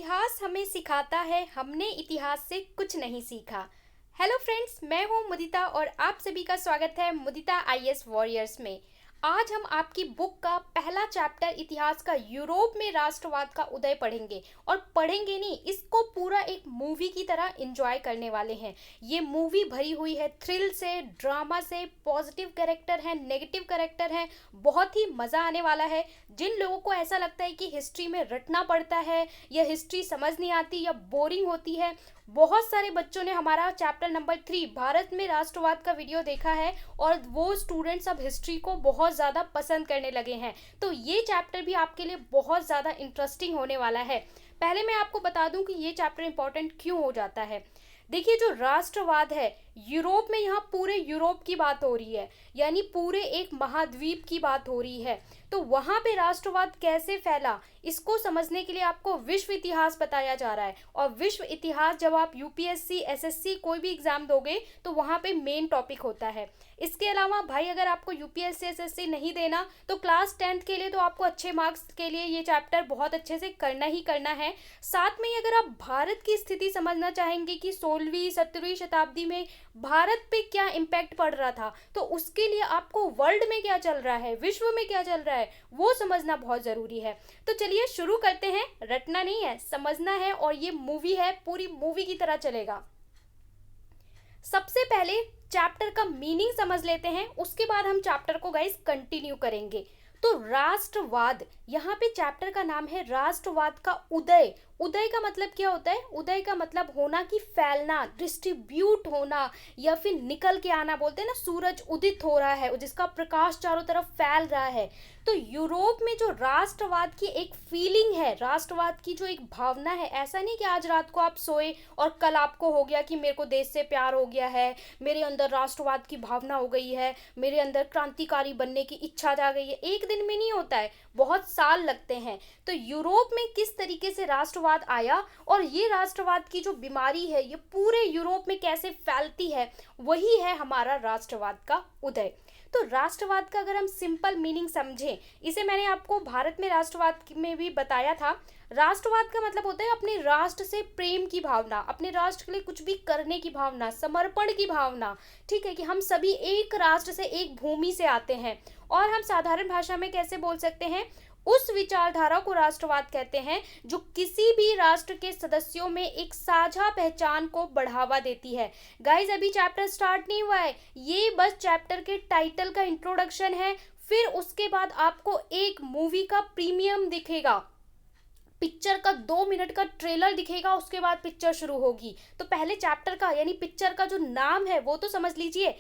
इतिहास हमें सिखाता है, हमने इतिहास से कुछ नहीं सीखा। हेलो फ्रेंड्स, मैं हूं मुदिता और आप सभी का स्वागत है मुदिता आईएएस वॉरियर्स में। आज हम आपकी बुक का पहला चैप्टर इतिहास का यूरोप में राष्ट्रवाद का उदय पढ़ेंगे और पढ़ेंगे नहीं, इसको पूरा एक मूवी की तरह एंजॉय करने वाले हैं। ये मूवी भरी हुई है थ्रिल से, ड्रामा से, पॉजिटिव कैरेक्टर हैं, नेगेटिव कैरेक्टर हैं, बहुत ही मज़ा आने वाला है। जिन लोगों को ऐसा लगता है कि हिस्ट्री में रटना पड़ता है या हिस्ट्री समझ नहीं आती या बोरिंग होती है, बहुत सारे बच्चों ने हमारा चैप्टर नंबर 3 भारत में राष्ट्रवाद का वीडियो देखा है और वो स्टूडेंट्स अब हिस्ट्री को बहुत ज़्यादा पसंद करने लगे हैं। तो ये चैप्टर भी आपके लिए बहुत ज़्यादा इंटरेस्टिंग होने वाला है। पहले मैं आपको बता दूं कि ये चैप्टर इंपॉर्टेंट क्यों हो जाता है। देखिए, जो राष्ट्रवाद है यूरोप में, यहाँ पूरे यूरोप की बात हो रही है, यानी पूरे एक महाद्वीप की बात हो रही है। तो वहाँ पे राष्ट्रवाद कैसे फैला, इसको समझने के लिए आपको विश्व इतिहास बताया जा रहा है। और विश्व इतिहास जब आप यूपीएससी, एसएससी कोई भी एग्जाम दोगे तो वहाँ पे मेन टॉपिक होता है। इसके अलावा भाई, अगर आपको यूपीएससी एसएससी नहीं देना तो क्लास 10th के लिए तो आपको अच्छे मार्क्स के लिए ये चैप्टर बहुत अच्छे से करना ही करना है। साथ में अगर आप भारत की स्थिति समझना चाहेंगे कि 16वीं 17वीं शताब्दी में भारत पे क्या इम्पैक्ट पड़ रहा था, तो उसके लिए आपको वर्ल्ड में क्या चल रहा है, विश्व में क्या चल रहा है, वो समझना बहुत ज़रूरी है। तो चलिए शुरू करते हैं। रटना नहीं है, समझना है, और ये मूवी है, पूरी मूवी की तरह चलेगा। सबसे पहले चैप्टर का मीनिंग समझ लेते हैं, उसके बाद हम चैप्टर को गाइस कंटिन्यू करेंगे। तो राष्ट्रवाद, यहाँ पे चैप्टर का नाम है राष्ट्रवाद का उदय। उदय का मतलब क्या होता है? उदय का मतलब होना कि फैलना, डिस्ट्रीब्यूट होना, या फिर निकल के आना। बोलते हैं ना, सूरज उदित हो रहा है, जिसका प्रकाश चारों तरफ फैल रहा है। तो यूरोप में जो राष्ट्रवाद की एक फीलिंग है, राष्ट्रवाद की जो एक भावना है, ऐसा नहीं कि आज रात को आप सोए और कल आपको हो गया कि मेरे को देश से प्यार हो गया है, मेरे अंदर राष्ट्रवाद की भावना हो गई है, मेरे अंदर क्रांतिकारी बनने की इच्छा जा गई है। एक दिन में नहीं होता है, बहुत साल लगते हैं। तो यूरोप में किस तरीके से राष्ट्रवाद आया और ये राष्ट्रवाद की जो बीमारी है ये पूरे यूरोप में कैसे फैलती है, वही है हमारा राष्ट्रवाद का उदय। तो राष्ट्रवाद का अगर हम सिंपल मीनिंग समझें, इसे मैंने आपको भारत में राष्ट्रवाद में भी बताया था। राष्ट्रवाद का मतलब होता है अपने राष्ट्र से प्रेम की भावना, अपने राष्ट्र के लिए कुछ भी करने की भावना, समर्पण की भावना। ठीक है, कि हम सभी एक राष्ट्र से, एक भूमि से आते हैं, और हम साधारण भाषा में कैसे बोल सकते हैं, उस विचारधारा को राष्ट्रवाद कहते हैं जो किसी भी राष्ट्र के सदस्यों में एक साझा पहचान को बढ़ावा देती है। गाइज, अभी चैप्टर स्टार्ट नहीं हुआ है, ये बस चैप्टर के टाइटल का इंट्रोडक्शन है। फिर उसके बाद आपको एक मूवी का प्रीमियम दिखेगा, पिक्चर का 2 मिनट का ट्रेलर दिखेगा, उसके बाद पिक्चर शुरू होगी। तो पहले चैप्टर का यानी पिक्चर का जो नाम है वो तो समझ लीजिए,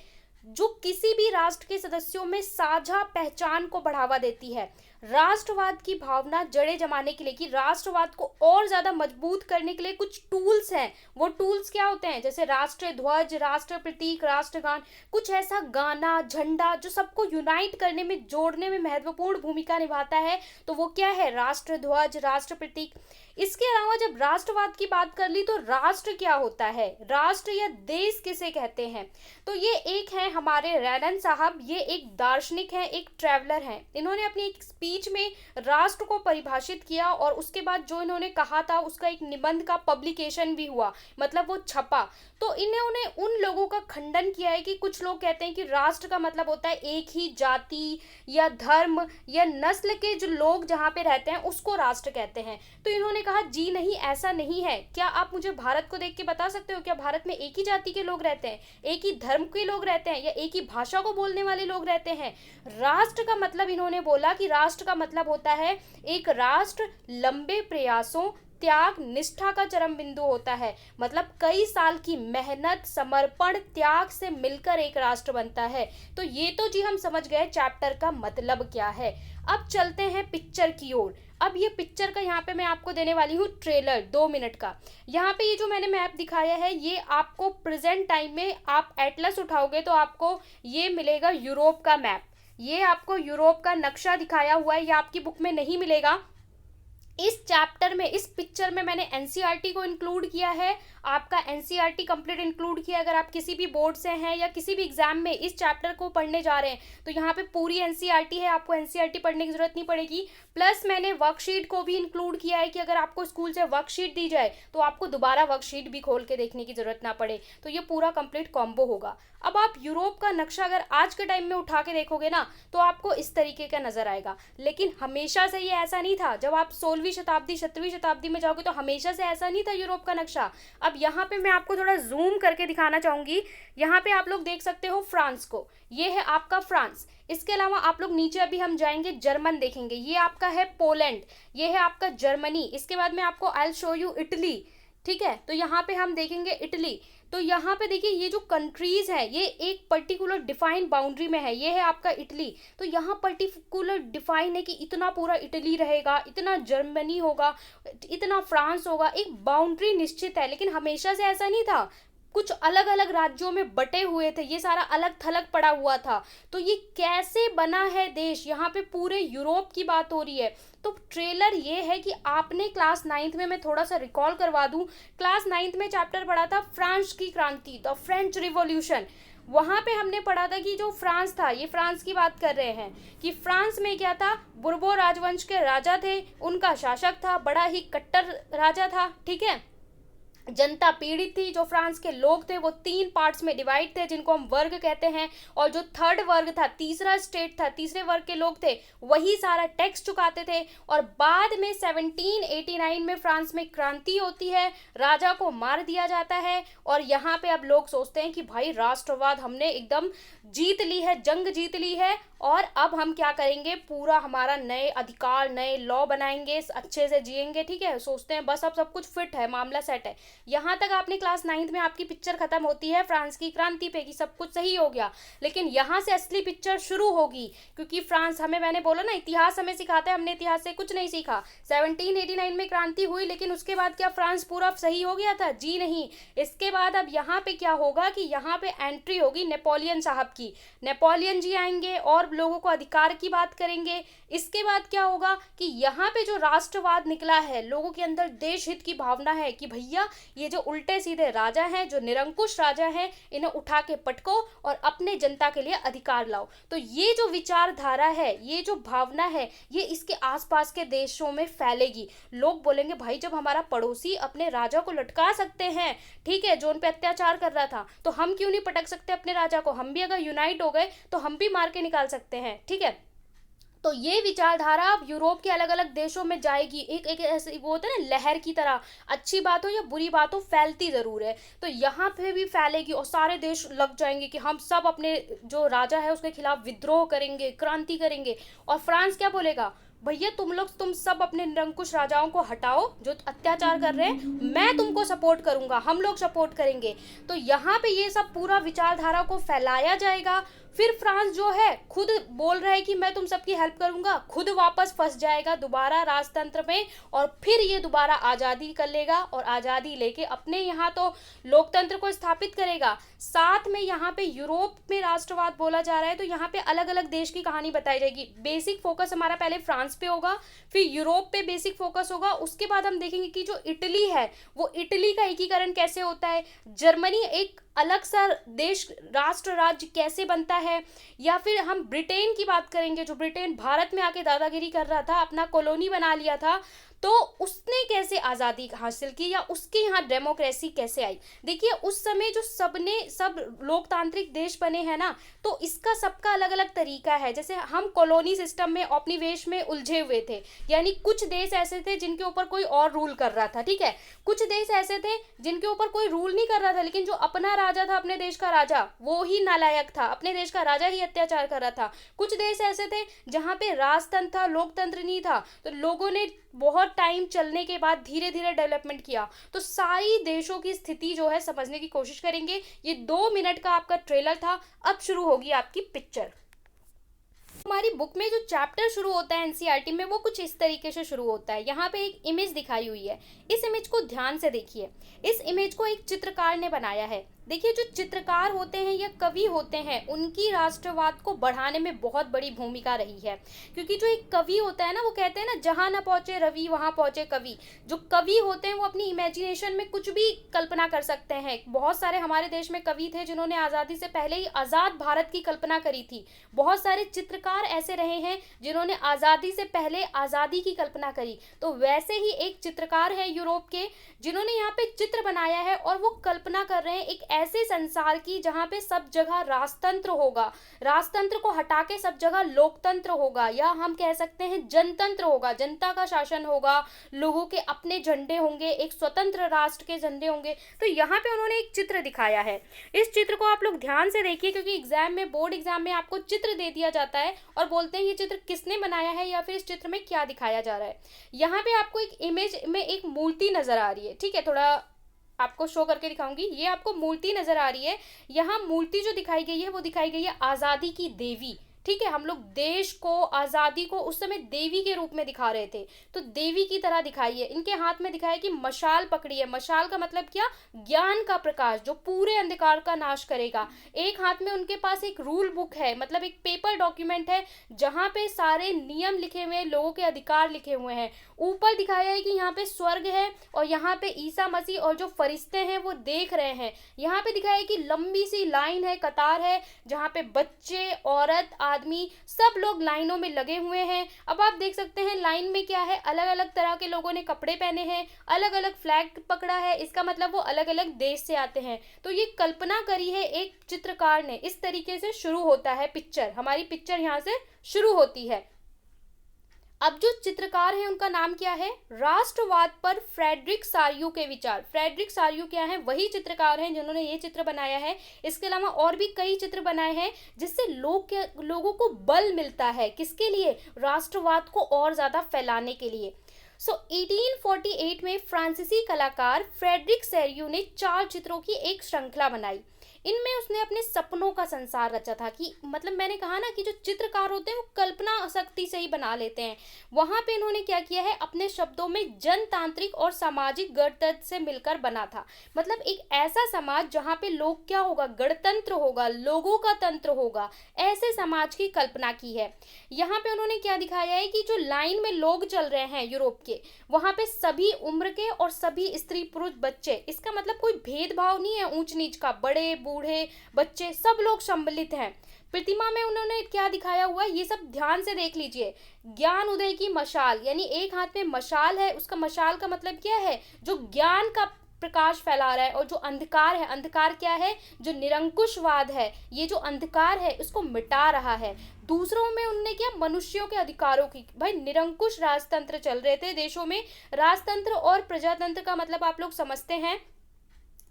जो किसी भी राष्ट्र के सदस्यों में साझा पहचान को बढ़ावा देती है। राष्ट्रवाद की भावना जड़ें जमाने के लिए, कि राष्ट्रवाद को और ज्यादा मजबूत करने के लिए कुछ टूल्स हैं। वो टूल्स क्या होते हैं? जैसे राष्ट्र ध्वज, राष्ट्र प्रतीक, राष्ट्रगान, कुछ ऐसा गाना, झंडा जो सबको यूनाइट करने में, जोड़ने में महत्वपूर्ण भूमिका निभाता है। तो वो क्या है? राष्ट्र ध्वज, राष्ट्र प्रतीक। इसके अलावा जब राष्ट्रवाद की बात कर ली, तो राष्ट्र क्या होता है, राष्ट्र या देश किसे कहते हैं? तो ये एक है हमारे रैनन साहब, ये एक दार्शनिक हैं, एक ट्रैवलर हैं। इन्होंने अपनी एक स्पीच में राष्ट्र को परिभाषित किया और उसके बाद जो इन्होंने कहा था उसका एक निबंध का पब्लिकेशन भी हुआ, मतलब वो छपा। तो इन्होंने उन लोगों का खंडन किया है कि कुछ लोग कहते हैं कि राष्ट्र का मतलब होता है एक ही जाति या धर्म या नस्ल के जो लोग जहाँ पे रहते हैं उसको राष्ट्र कहते हैं। तो इन्होंने कहा जी नहीं, ऐसा नहीं है। क्या आप मुझे भारत को देख के बता सकते हो, क्या भारत में एक ही जाति के लोग रहते हैं, एक ही धर्म के लोग रहते हैं, या एक ही भाषा को बोलने वाले लोग रहते हैं? राष्ट्र का मतलब, इन्होंने बोला कि राष्ट्र का मतलब होता है एक राष्ट्र लंबे प्रयासों, त्याग, निष्ठा का चरम बिंदु होता है। मतलब कई साल की मेहनत, समर्पण, त्याग से मिलकर एक राष्ट्र बनता है। तो ये तो जी हम समझ गए चैप्टर का मतलब क्या है। अब चलते हैं पिक्चर की ओर। अब ये पिक्चर का यहाँ पे मैं आपको देने वाली हूँ ट्रेलर 2 मिनट का। यहाँ पे ये जो मैंने मैप दिखाया है, ये आपको प्रेजेंट टाइम में, आप एटलस उठाओगे तो आपको ये मिलेगा यूरोप का मैप। ये आपको यूरोप का नक्शा दिखाया हुआ है, ये आपकी बुक में नहीं मिलेगा। इस चैप्टर में, इस पिक्चर पिक्चर में मैंने एनसीईआरटी को इंक्लूड किया है, आपका एनसीईआरटी कंप्लीट इंक्लूड किया। अगर आप किसी भी बोर्ड से हैं या किसी भी एग्जाम में इस चैप्टर को पढ़ने जा रहे हैं तो यहाँ पे पूरी एनसीईआरटी है, आपको एनसीईआरटी पढ़ने की जरूरत नहीं पड़ेगी। प्लस मैंने वर्कशीट को भी इंक्लूड किया है कि अगर आपको स्कूल से वर्कशीट दी जाए तो आपको दोबारा वर्कशीट भी खोल के देखने की जरूरत ना पड़े। तो ये पूरा कंप्लीट कॉम्बो होगा। अब आप यूरोप का नक्शा अगर आज के टाइम में उठा के देखोगे ना तो आपको इस तरीके का नजर आएगा, लेकिन हमेशा से ये ऐसा नहीं था। जब आप 16वीं शताब्दी 17वीं शताब्दी में जाओगे तो हमेशा से ऐसा नहीं था यूरोप का नक्शा। अब यहाँ पे मैं आपको थोड़ा जूम करके दिखाना चाहूंगी। यहाँ पे आप लोग देख सकते हो फ्रांस को, ये है आपका फ्रांस। इसके अलावा आप लोग नीचे अभी हम जाएंगे जर्मन देखेंगे, ये आपका है पोलैंड, ये है आपका जर्मनी। इसके बाद में आपको I will show you Italy, ठीक है। तो यहाँ पे हम देखेंगे इटली। तो यहाँ पे देखिए ये जो कंट्रीज है ये एक पर्टिकुलर डिफाइन बाउंड्री में है, ये है आपका इटली। तो यहाँ पर्टिकुलर डिफाइन है कि इतना पूरा इटली रहेगा, इतना जर्मनी होगा, इतना फ्रांस होगा, एक बाउंड्री निश्चित है। लेकिन हमेशा से ऐसा नहीं था, कुछ अलग अलग राज्यों में बटे हुए थे, ये सारा अलग थलग पड़ा हुआ था। तो ये कैसे बना है देश, यहाँ पे पूरे यूरोप की बात हो रही है। तो ट्रेलर ये है कि आपने क्लास 9th में, मैं थोड़ा सा रिकॉल करवा दूं, क्लास 9th में चैप्टर पढ़ा था फ्रांस की क्रांति, द फ्रेंच रिवॉल्यूशन। वहां पे हमने पढ़ा था कि जो फ्रांस था, ये फ्रांस की बात कर रहे हैं कि फ्रांस में क्या था, बुर्बो राजवंश के राजा थे, उनका शासक था, बड़ा ही कट्टर राजा था, ठीक है। जनता पीड़ित थी, जो फ्रांस के लोग थे वो 3 पार्ट्स में डिवाइड थे जिनको हम वर्ग कहते हैं। और जो थर्ड वर्ग था, तीसरा स्टेट था, तीसरे वर्ग के लोग थे, वही सारा टैक्स चुकाते थे। और बाद में 1789 में फ्रांस में क्रांति होती है, राजा को मार दिया जाता है। और यहाँ पे अब लोग सोचते हैं कि भाई राष्ट्रवाद हमने एकदम जीत ली है, जंग जीत ली है, और अब हम क्या करेंगे, पूरा हमारा नए अधिकार, नए लॉ बनाएंगे, अच्छे से जिएंगे, ठीक है। सोचते हैं बस अब सब कुछ फिट है, मामला सेट है। यहाँ तक आपने क्लास 9th में आपकी पिक्चर खत्म होती है फ्रांस की क्रांति पे कि सब कुछ सही हो गया। लेकिन यहाँ से असली पिक्चर शुरू होगी, क्योंकि फ्रांस, हमें, मैंने बोला ना इतिहास हमें सिखाता है, हमने इतिहास से कुछ नहीं सीखा। 1789 में क्रांति हुई, लेकिन उसके बाद क्या फ्रांस पूरा सही हो गया था? जी नहीं। इसके बाद अब यहाँ पे क्या होगा कि यहाँ पे एंट्री होगी नेपोलियन साहब की। नेपोलियन जी आएंगे और लोगों को अधिकार की बात करेंगे। इसके बाद क्या होगा कि यहाँ पे जो राष्ट्रवाद निकला है, लोगों के अंदर देश हित की भावना है कि भैया ये जो उल्टे सीधे राजा हैं, जो निरंकुश राजा हैं, इन्हें उठा के पटको और अपने जनता के लिए अधिकार लाओ। तो ये जो विचारधारा है, ये जो भावना है, ये इसके आसपास के देशों में फैलेगी। लोग बोलेंगे भाई जब हमारा पड़ोसी अपने राजा को लटका सकते हैं, ठीक है, जो उन पे अत्याचार कर रहा था, तो हम क्यों नहीं पटक सकते अपने राजा को? हम भी अगर यूनाइट हो गए तो हम भी मार के निकाल सकते हैं, ठीक है। तो ये विचारधारा अब यूरोप के अलग अलग देशों में जाएगी, एक एक ऐसे वो होता है ना लहर की तरह, अच्छी बात हो या बुरी बात हो फैलती जरूर है। तो यहाँ पे भी फैलेगी और सारे देश लग जाएंगे कि हम सब अपने जो राजा है उसके खिलाफ विद्रोह करेंगे, क्रांति करेंगे। और फ्रांस क्या बोलेगा, भैया तुम सब अपने निरंकुश राजाओं को हटाओ जो अत्याचार कर रहे हैं, मैं तुमको सपोर्ट करूंगा, हम लोग सपोर्ट करेंगे। तो यहाँ पे ये सब पूरा विचारधारा को फैलाया जाएगा। फिर फ्रांस जो है खुद बोल रहा है कि मैं तुम सबकी हेल्प करूंगा, खुद वापस फंस जाएगा दोबारा राजतंत्र में, और फिर ये दोबारा आज़ादी कर लेगा और आज़ादी लेके अपने यहाँ तो लोकतंत्र को स्थापित करेगा। साथ में यहाँ पे यूरोप में राष्ट्रवाद बोला जा रहा है, तो यहाँ पे अलग अलग देश की कहानी बताई जाएगी। बेसिक फोकस हमारा पहले फ्रांस पे होगा, फिर यूरोप पे बेसिक फोकस होगा। उसके बाद हम देखेंगे कि जो इटली है वो इटली का एकीकरण कैसे होता है, जर्मनी एक अलग सा देश, राष्ट्र राज्य कैसे बनता है, या फिर हम ब्रिटेन की बात करेंगे, जो ब्रिटेन भारत में आके दादागिरी कर रहा था, अपना कॉलोनी बना लिया था, तो उसने कैसे आज़ादी हासिल की या उसके यहाँ डेमोक्रेसी कैसे आई। देखिए उस समय जो सब लोकतांत्रिक देश बने हैं ना, तो इसका सबका अलग अलग तरीका है। जैसे हम कॉलोनी सिस्टम में औपनिवेश में उलझे हुए थे, यानी कुछ देश ऐसे थे जिनके ऊपर कोई और रूल कर रहा था, ठीक है, कुछ देश ऐसे थे जिनके ऊपर कोई रूल नहीं कर रहा था, लेकिन जो अपना राजा था, अपने देश का राजा, वो ही नालायक था, अपने देश का राजा ही अत्याचार कर रहा था। कुछ देश ऐसे थे जहाँ पे राजतंत्र था, लोकतंत्र नहीं था, तो लोगों ने बहुत टाइम चलने के बाद धीरे धीरे डेवलपमेंट किया। तो सारी देशों की स्थिति जो है समझने की कोशिश करेंगे। ये 2 मिनट का आपका ट्रेलर था, अब शुरू होगी आपकी पिक्चर। हमारी बुक में जो चैप्टर शुरू होता है एनसीईआरटी में, वो कुछ इस तरीके से शुरू होता है। यहाँ पे एक इमेज दिखाई हुई है, इस इमेज को ध्यान से देखिए। इस इमेज को एक चित्रकार ने बनाया है। देखिए, जो चित्रकार होते हैं या कवि होते हैं, उनकी राष्ट्रवाद को बढ़ाने में बहुत बड़ी भूमिका रही है। क्योंकि जो एक कवि होता है ना, वो कहते हैं ना, जहाँ ना पहुँचे रवि वहाँ पहुँचे कवि। जो कवि होते हैं वो अपनी इमेजिनेशन में कुछ भी कल्पना कर सकते हैं। बहुत सारे हमारे देश में कवि थे जिन्होंने आज़ादी से पहले ही आज़ाद भारत की कल्पना करी थी। बहुत सारे चित्रकार ऐसे रहे हैं जिन्होंने आज़ादी से पहले आज़ादी की कल्पना करी। तो वैसे ही एक चित्रकार है यूरोप के, जिन्होंने यहाँ पे चित्र बनाया है और वो कल्पना कर रहे हैं एक ऐसे संसार की जहाँ पे सब जगह राजतंत्र होगा, राजतंत्र को हटा के सब जगह लोकतंत्र होगा, या हम कह सकते हैं जनतंत्र होगा, जनता का शासन होगा, लोगों के अपने झंडे होंगे, एक स्वतंत्र राष्ट्र के झंडे होंगे। तो यहाँ पे उन्होंने एक चित्र दिखाया है। इस चित्र को आप लोग ध्यान से देखिए, क्योंकि एग्जाम में, बोर्ड एग्जाम में आपको चित्र दे दिया जाता है और बोलते हैं ये चित्र किसने बनाया है या फिर इस चित्र में क्या दिखाया जा रहा है। यहाँ पे आपको एक इमेज में एक मूर्ति नजर आ रही है, ठीक है, थोड़ा आपको शो करके दिखाऊंगी। ये आपको मूर्ति नजर आ रही है। यहाँ मूर्ति जो दिखाई गई है वो दिखाई गई है आजादी की देवी, ठीक है। हम लोग देश को, आजादी को उस समय देवी के रूप में दिखा रहे थे, तो देवी की तरह दिखाई है। इनके हाथ में दिखाया कि मशाल पकड़ी है। मशाल का मतलब क्या? ज्ञान का प्रकाश जो पूरे अंधकार का नाश करेगा। एक हाथ में उनके पास एक रूल बुक है, मतलब एक पेपर डॉक्यूमेंट है जहाँ पे सारे नियम लिखे हुए हैं, लोगों के अधिकार लिखे हुए हैं। ऊपर दिखाया है कि यहाँ पे स्वर्ग है और यहाँ पे ईसा मसीह और जो फरिश्ते हैं वो देख रहे हैं। यहाँ पे दिखाया है कि लंबी सी लाइन है, कतार है, जहाँ पे बच्चे, औरत, आदमी सब लोग लाइनों में लगे हुए हैं। अब आप देख सकते हैं लाइन में क्या है, अलग अलग तरह के लोगों ने कपड़े पहने हैं, अलग अलग फ्लैग पकड़ा है, इसका मतलब वो अलग अलग देश से आते हैं। तो ये कल्पना करी है एक चित्रकार ने। इस तरीके से शुरू होता है पिक्चर, हमारी पिक्चर यहाँ से शुरू होती है। अब जो चित्रकार हैं उनका नाम क्या है? राष्ट्रवाद पर फ्रेडरिक सारियू के विचार। फ्रेडरिक सारियू क्या है? वही चित्रकार हैं जिन्होंने ये चित्र बनाया है। इसके अलावा और भी कई चित्र बनाए हैं जिससे लोगों को बल मिलता है। किसके लिए? राष्ट्रवाद को और ज्यादा फैलाने के लिए। 1848 में फ्रांसीसी कलाकार फ्रेडरिक सारियू ने 4 चित्रों की एक श्रृंखला बनाई। इनमें उसने अपने सपनों का संसार रचा था। कि मतलब मैंने कहा ना कि जो चित्रकार होते हैं वो कल्पना शक्ति से ही बना लेते हैं। वहां पे इन्होंने क्या किया है, अपने शब्दों में जनतांत्रिक और सामाजिक गणतंत्र से मिलकर बना था। मतलब एक ऐसा समाज जहां पे लोग क्या होगा, गणतंत्र होगा, लोगों का तंत्र होगा, ऐसे समाज की कल्पना की है। यहाँ पे उन्होंने क्या दिखाया है कि जो लाइन में लोग चल रहे हैं यूरोप के, वहां पे सभी उम्र के और सभी स्त्री पुरुष बच्चे, इसका मतलब कोई भेदभाव नहीं है ऊंच नीच का, बड़े बूढ़े बच्चे सब लोग सम्मिलित हैं। प्रतिमा में उन्होंने क्या दिखाया हुआ है ये सब ध्यान से देख लीजिए। ज्ञान उदय की मशाल, यानी एक हाथ में मशाल है, उसका मशाल का मतलब क्या है? जो ज्ञान का प्रकाश फैला रहा है। और जो अंधकार है, अंधकार क्या है? जो निरंकुशवाद है, ये जो अंधकार है उसको मिटा रहा है। दूसरों में उनने क्या? मनुष्यों के अधिकारों की। भाई निरंकुश राजतंत्र चल रहे थे देशों में। राजतंत्र और प्रजातंत्र का मतलब आप लोग समझते हैं,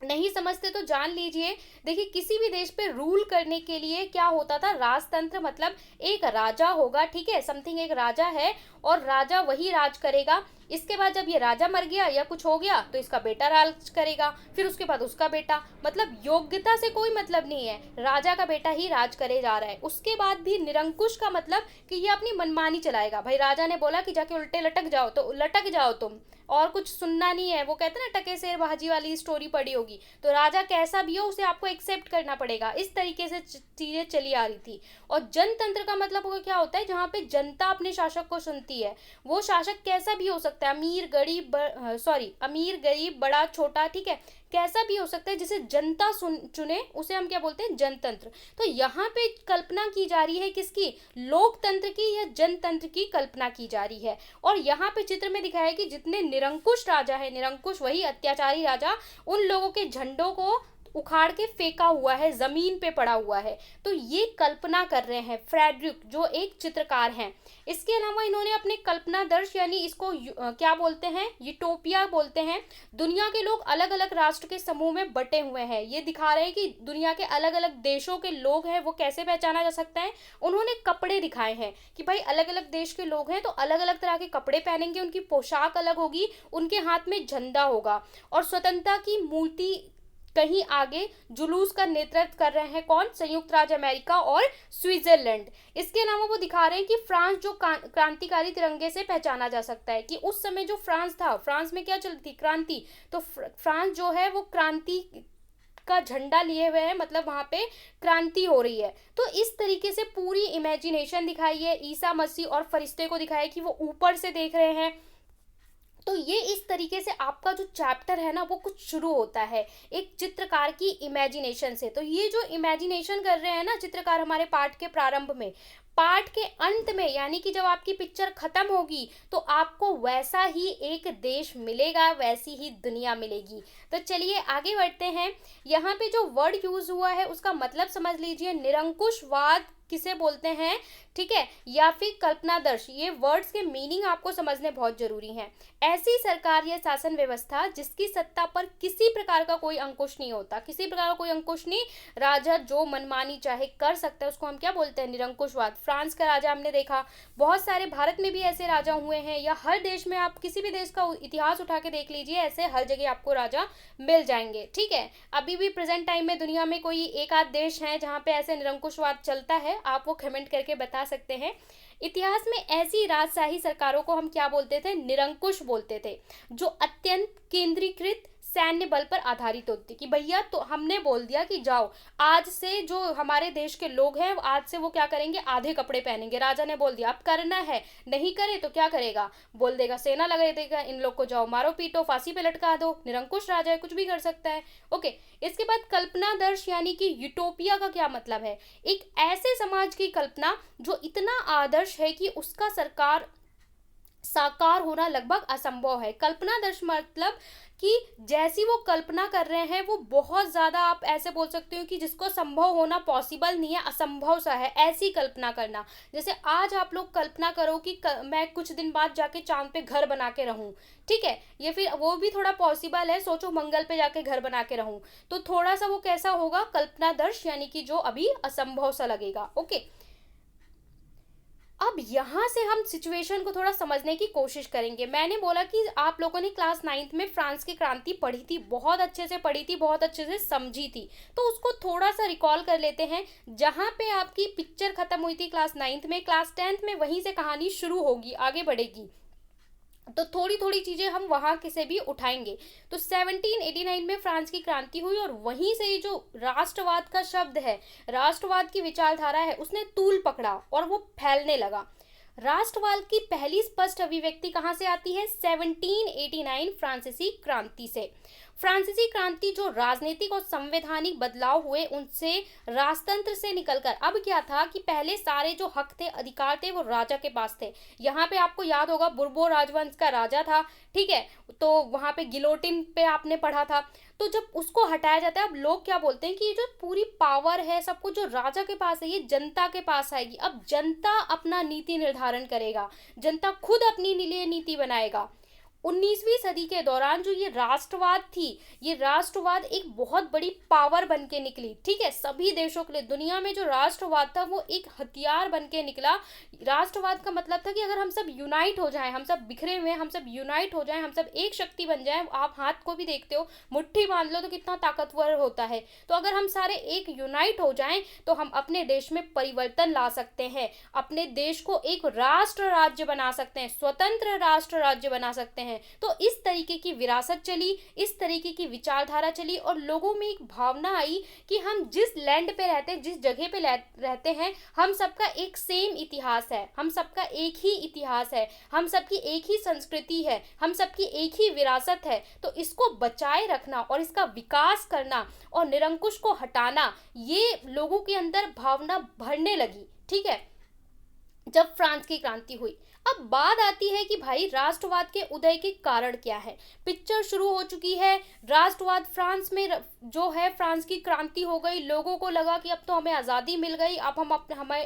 नहीं समझते तो जान लीजिए। देखिए किसी भी देश पे रूल करने के लिए क्या होता था? राजतंत्र मतलब एक राजा होगा, ठीक है, समथिंग एक राजा है और राजा वही राज करेगा। इसके बाद जब ये राजा मर गया या कुछ हो गया तो इसका बेटा राज करेगा, फिर उसके बाद उसका बेटा। मतलब योग्यता से कोई मतलब नहीं है, राजा का बेटा ही राज करे जा रहा है। उसके बाद भी निरंकुश का मतलब कि ये अपनी मनमानी चलाएगा। भाई राजा ने बोला कि जाके उल्टे लटक जाओ तो लटक जाओ तुम, और कुछ सुनना नहीं है। वो कहते हैं ना टके शेर भाजी वाली स्टोरी पड़ी होगी। तो राजा कैसा भी हो उसे आपको एक्सेप्ट करना पड़ेगा। इस तरीके से चीजें चली आ रही थी। और जनतंत्र का मतलब क्या होता है? जहाँ पे जनता अपने शासक को सुनती है। वो शासक कैसा भी हो सकता है, अमीर गरीब बड़ा छोटा, ठीक है, कैसा भी हो सकता है। जिसे जनता चुने उसे हम क्या बोलते हैं? जनतंत्र। तो यहाँ पे कल्पना की जा रही है किसकी? लोकतंत्र की या जनतंत्र की कल्पना की जा रही है। और यहाँ पे चित्र में दिखाया है कि जितने निरंकुश राजा है, निरंकुश वही अत्याचारी राजा, उन लोगों के झंडों को उखाड़ के फेंका हुआ है, जमीन पे पड़ा हुआ है। तो ये कल्पना कर रहे हैं फ्रेडरिक, जो एक चित्रकार हैं। इसके अलावा इन्होंने अपने कल्पना दर्श, यानी इसको क्या बोलते हैं? यूटोपिया बोलते हैं। दुनिया के लोग अलग अलग राष्ट्र के समूह में बटे हुए हैं। ये दिखा रहे हैं कि दुनिया के अलग अलग देशों के लोग हैं वो कैसे पहचाना जा सकता है। उन्होंने कपड़े दिखाए हैं कि भाई अलग अलग देश के लोग हैं तो अलग अलग तरह के कपड़े पहनेंगे, उनकी पोशाक अलग होगी, उनके हाथ में झंडा होगा। और स्वतंत्रता की मूर्ति कहीं आगे जुलूस का नेतृत्व कर रहे हैं कौन? संयुक्त राज्य अमेरिका और स्विट्जरलैंड। इसके अलावा वो दिखा रहे हैं कि फ्रांस जो क्रांतिकारी तिरंगे से पहचाना जा सकता है। कि उस समय जो फ्रांस था, फ्रांस में क्या चलती थी? क्रांति। तो फ्रांस जो है वो क्रांति का झंडा लिए हुए हैं, मतलब वहाँ पे क्रांति हो रही है। तो इस तरीके से पूरी इमेजिनेशन दिखाई है, ईसा मसीह और फरिश्ते को दिखाया कि वो ऊपर से देख रहे हैं। तो ये इस तरीके से आपका जो चैप्टर है ना वो कुछ शुरू होता है एक चित्रकार की इमेजिनेशन से। तो ये जो इमेजिनेशन कर रहे हैं ना चित्रकार हमारे पाठ के प्रारंभ में, पाठ के अंत में यानी कि जब आपकी पिक्चर खत्म होगी तो आपको वैसा ही एक देश मिलेगा, वैसी ही दुनिया मिलेगी। तो चलिए आगे बढ़ते हैं। यहाँ पे जो वर्ड यूज हुआ है उसका मतलब समझ लीजिए, निरंकुशवाद किसे बोलते हैं, ठीक है, या फिर कल्पनादर्श। ये वर्ड्स के मीनिंग आपको समझने बहुत जरूरी हैं। ऐसी सरकार या शासन व्यवस्था जिसकी सत्ता पर किसी प्रकार का कोई अंकुश नहीं होता, किसी प्रकार का कोई अंकुश नहीं, राजा जो मनमानी चाहे कर सकता है, उसको हम क्या बोलते हैं, निरंकुशवाद। फ्रांस का राजा हमने देखा, बहुत सारे भारत में भी ऐसे राजा हुए हैं, या हर देश में आप किसी भी देश का इतिहास उठा के देख लीजिए, ऐसे हर जगह आपको राजा मिल जाएंगे, ठीक है। अभी भी प्रेजेंट टाइम में दुनिया में कोई एक आध देश है जहाँ पे ऐसे निरंकुशवाद चलता है, आप वो कमेंट करके बता सकते हैं। इतिहास में ऐसी राजशाही सरकारों को हम क्या बोलते थे, निरंकुश बोलते थे, जो अत्यंत केंद्रीकृत सैन्य बल पर आधारित होती, कि भैया तो हमने बोल दिया कि जाओ, आज से जो हमारे देश के लोग हैं आज से वो क्या करेंगे, आधे कपड़े पहनेंगे। राजा ने बोल दिया अब करना है, नहीं करे तो क्या करेगा, बोल देगा सेना लगा देगा, इन लोग को जाओ मारो पीटो फांसी पे लटका दो। निरंकुश राजा है, कुछ भी कर सकता है। ओके, इसके बाद कल्पनादर्श यानी कि यूटोपिया का क्या मतलब है, एक ऐसे समाज की कल्पना जो इतना आदर्श है कि उसका साकार होना लगभग असंभव है। कल्पनादर्श मतलब कि जैसी वो कल्पना कर रहे हैं वो बहुत ज़्यादा, आप ऐसे बोल सकते हो कि जिसको संभव होना पॉसिबल नहीं है, असंभव सा है, ऐसी कल्पना करना। जैसे आज आप लोग कल्पना करो कि मैं कुछ दिन बाद जाके चांद पे घर बना के रहूं, ठीक है, ये फिर वो भी थोड़ा पॉसिबल है, सोचो मंगल पे जाके घर बना के रहूं, तो थोड़ा सा वो कैसा होगा, कल्पनादर्श यानी कि जो अभी असंभव सा लगेगा। ओके, अब यहाँ से हम सिचुएशन को थोड़ा समझने की कोशिश करेंगे। मैंने बोला कि आप लोगों ने क्लास 9th में फ्रांस की क्रांति पढ़ी थी, बहुत अच्छे से पढ़ी थी, बहुत अच्छे से समझी थी, तो उसको थोड़ा सा रिकॉल कर लेते हैं। जहाँ पे आपकी पिक्चर खत्म हुई थी क्लास 9th में, क्लास 10th में वहीं से कहानी शुरू होगी, आगे बढ़ेगी, तो थोड़ी थोड़ी चीजें हम वहां से भी उठाएंगे। तो 1789 में फ्रांस की क्रांति हुई और वहीं से ये जो राष्ट्रवाद का शब्द है, राष्ट्रवाद की विचारधारा है, उसने तूल पकड़ा और वो फैलने लगा। राष्ट्रवाद की पहली स्पष्ट अभिव्यक्ति कहाँ से आती है, 1789 फ्रांसीसी क्रांति से। फ्रांसीसी क्रांति जो राजनीतिक और संवैधानिक बदलाव हुए उनसे, राजतंत्र से निकलकर अब क्या था कि पहले सारे जो हक थे, अधिकार थे, वो राजा के पास थे। यहाँ पे आपको याद होगा बुर्बो राजवंश का राजा था, ठीक है, तो वहाँ पे गिलोटिन पे आपने पढ़ा था। तो जब उसको हटाया जाता है, अब लोग क्या बोलते हैं कि ये जो पूरी पावर है सब कुछ जो राजा के पास है ये जनता के पास आएगी। अब जनता अपना नीति निर्धारण करेगा, जनता खुद अपनी लिए नीति बनाएगा। 19वीं सदी के दौरान जो ये राष्ट्रवाद थी, ये राष्ट्रवाद एक बहुत बड़ी पावर बन के निकली, ठीक है, सभी देशों के लिए। दुनिया में जो राष्ट्रवाद था वो एक हथियार बन के निकला। राष्ट्रवाद का मतलब था कि अगर हम सब यूनाइट हो जाएं, हम सब बिखरे हुए हैं, हम सब यूनाइट हो जाएं, हम सब एक शक्ति बन जाएं। आप हाथ को भी देखते हो, मुट्ठी बांध लो तो कितना ताकतवर होता है। तो अगर हम सारे एक यूनाइट हो जाएं तो हम अपने देश में परिवर्तन ला सकते हैं, अपने देश को एक राष्ट्र राज्य बना सकते हैं, स्वतंत्र राष्ट्र राज्य बना सकते हैं। तो इस तरीके की विरासत चली, इस तरीके की विचारधारा चली और लोगों में एक भावना आई कि हम जिस लैंड पे रहते हैं, जिस जगह पे रहते हैं, हम सबका एक सेम इतिहास है, हम सबका एक ही इतिहास है, हम सबकी एक ही संस्कृति है, हम सबकी एक ही विरासत है। तो इसको बचाए रखना और इसका विकास करना और निरंकुश को हटाना, ये लोगों के अंदर भावना भरने लगी, ठीक है, जब फ्रांस की क्रांति हुई। अब बात आती है कि भाई राष्ट्रवाद के उदय के कारण क्या है। पिक्चर शुरू हो चुकी है, राष्ट्रवाद फ्रांस में जो है, फ्रांस की क्रांति हो गई, लोगों को लगा कि अब तो हमें आज़ादी मिल गई, अब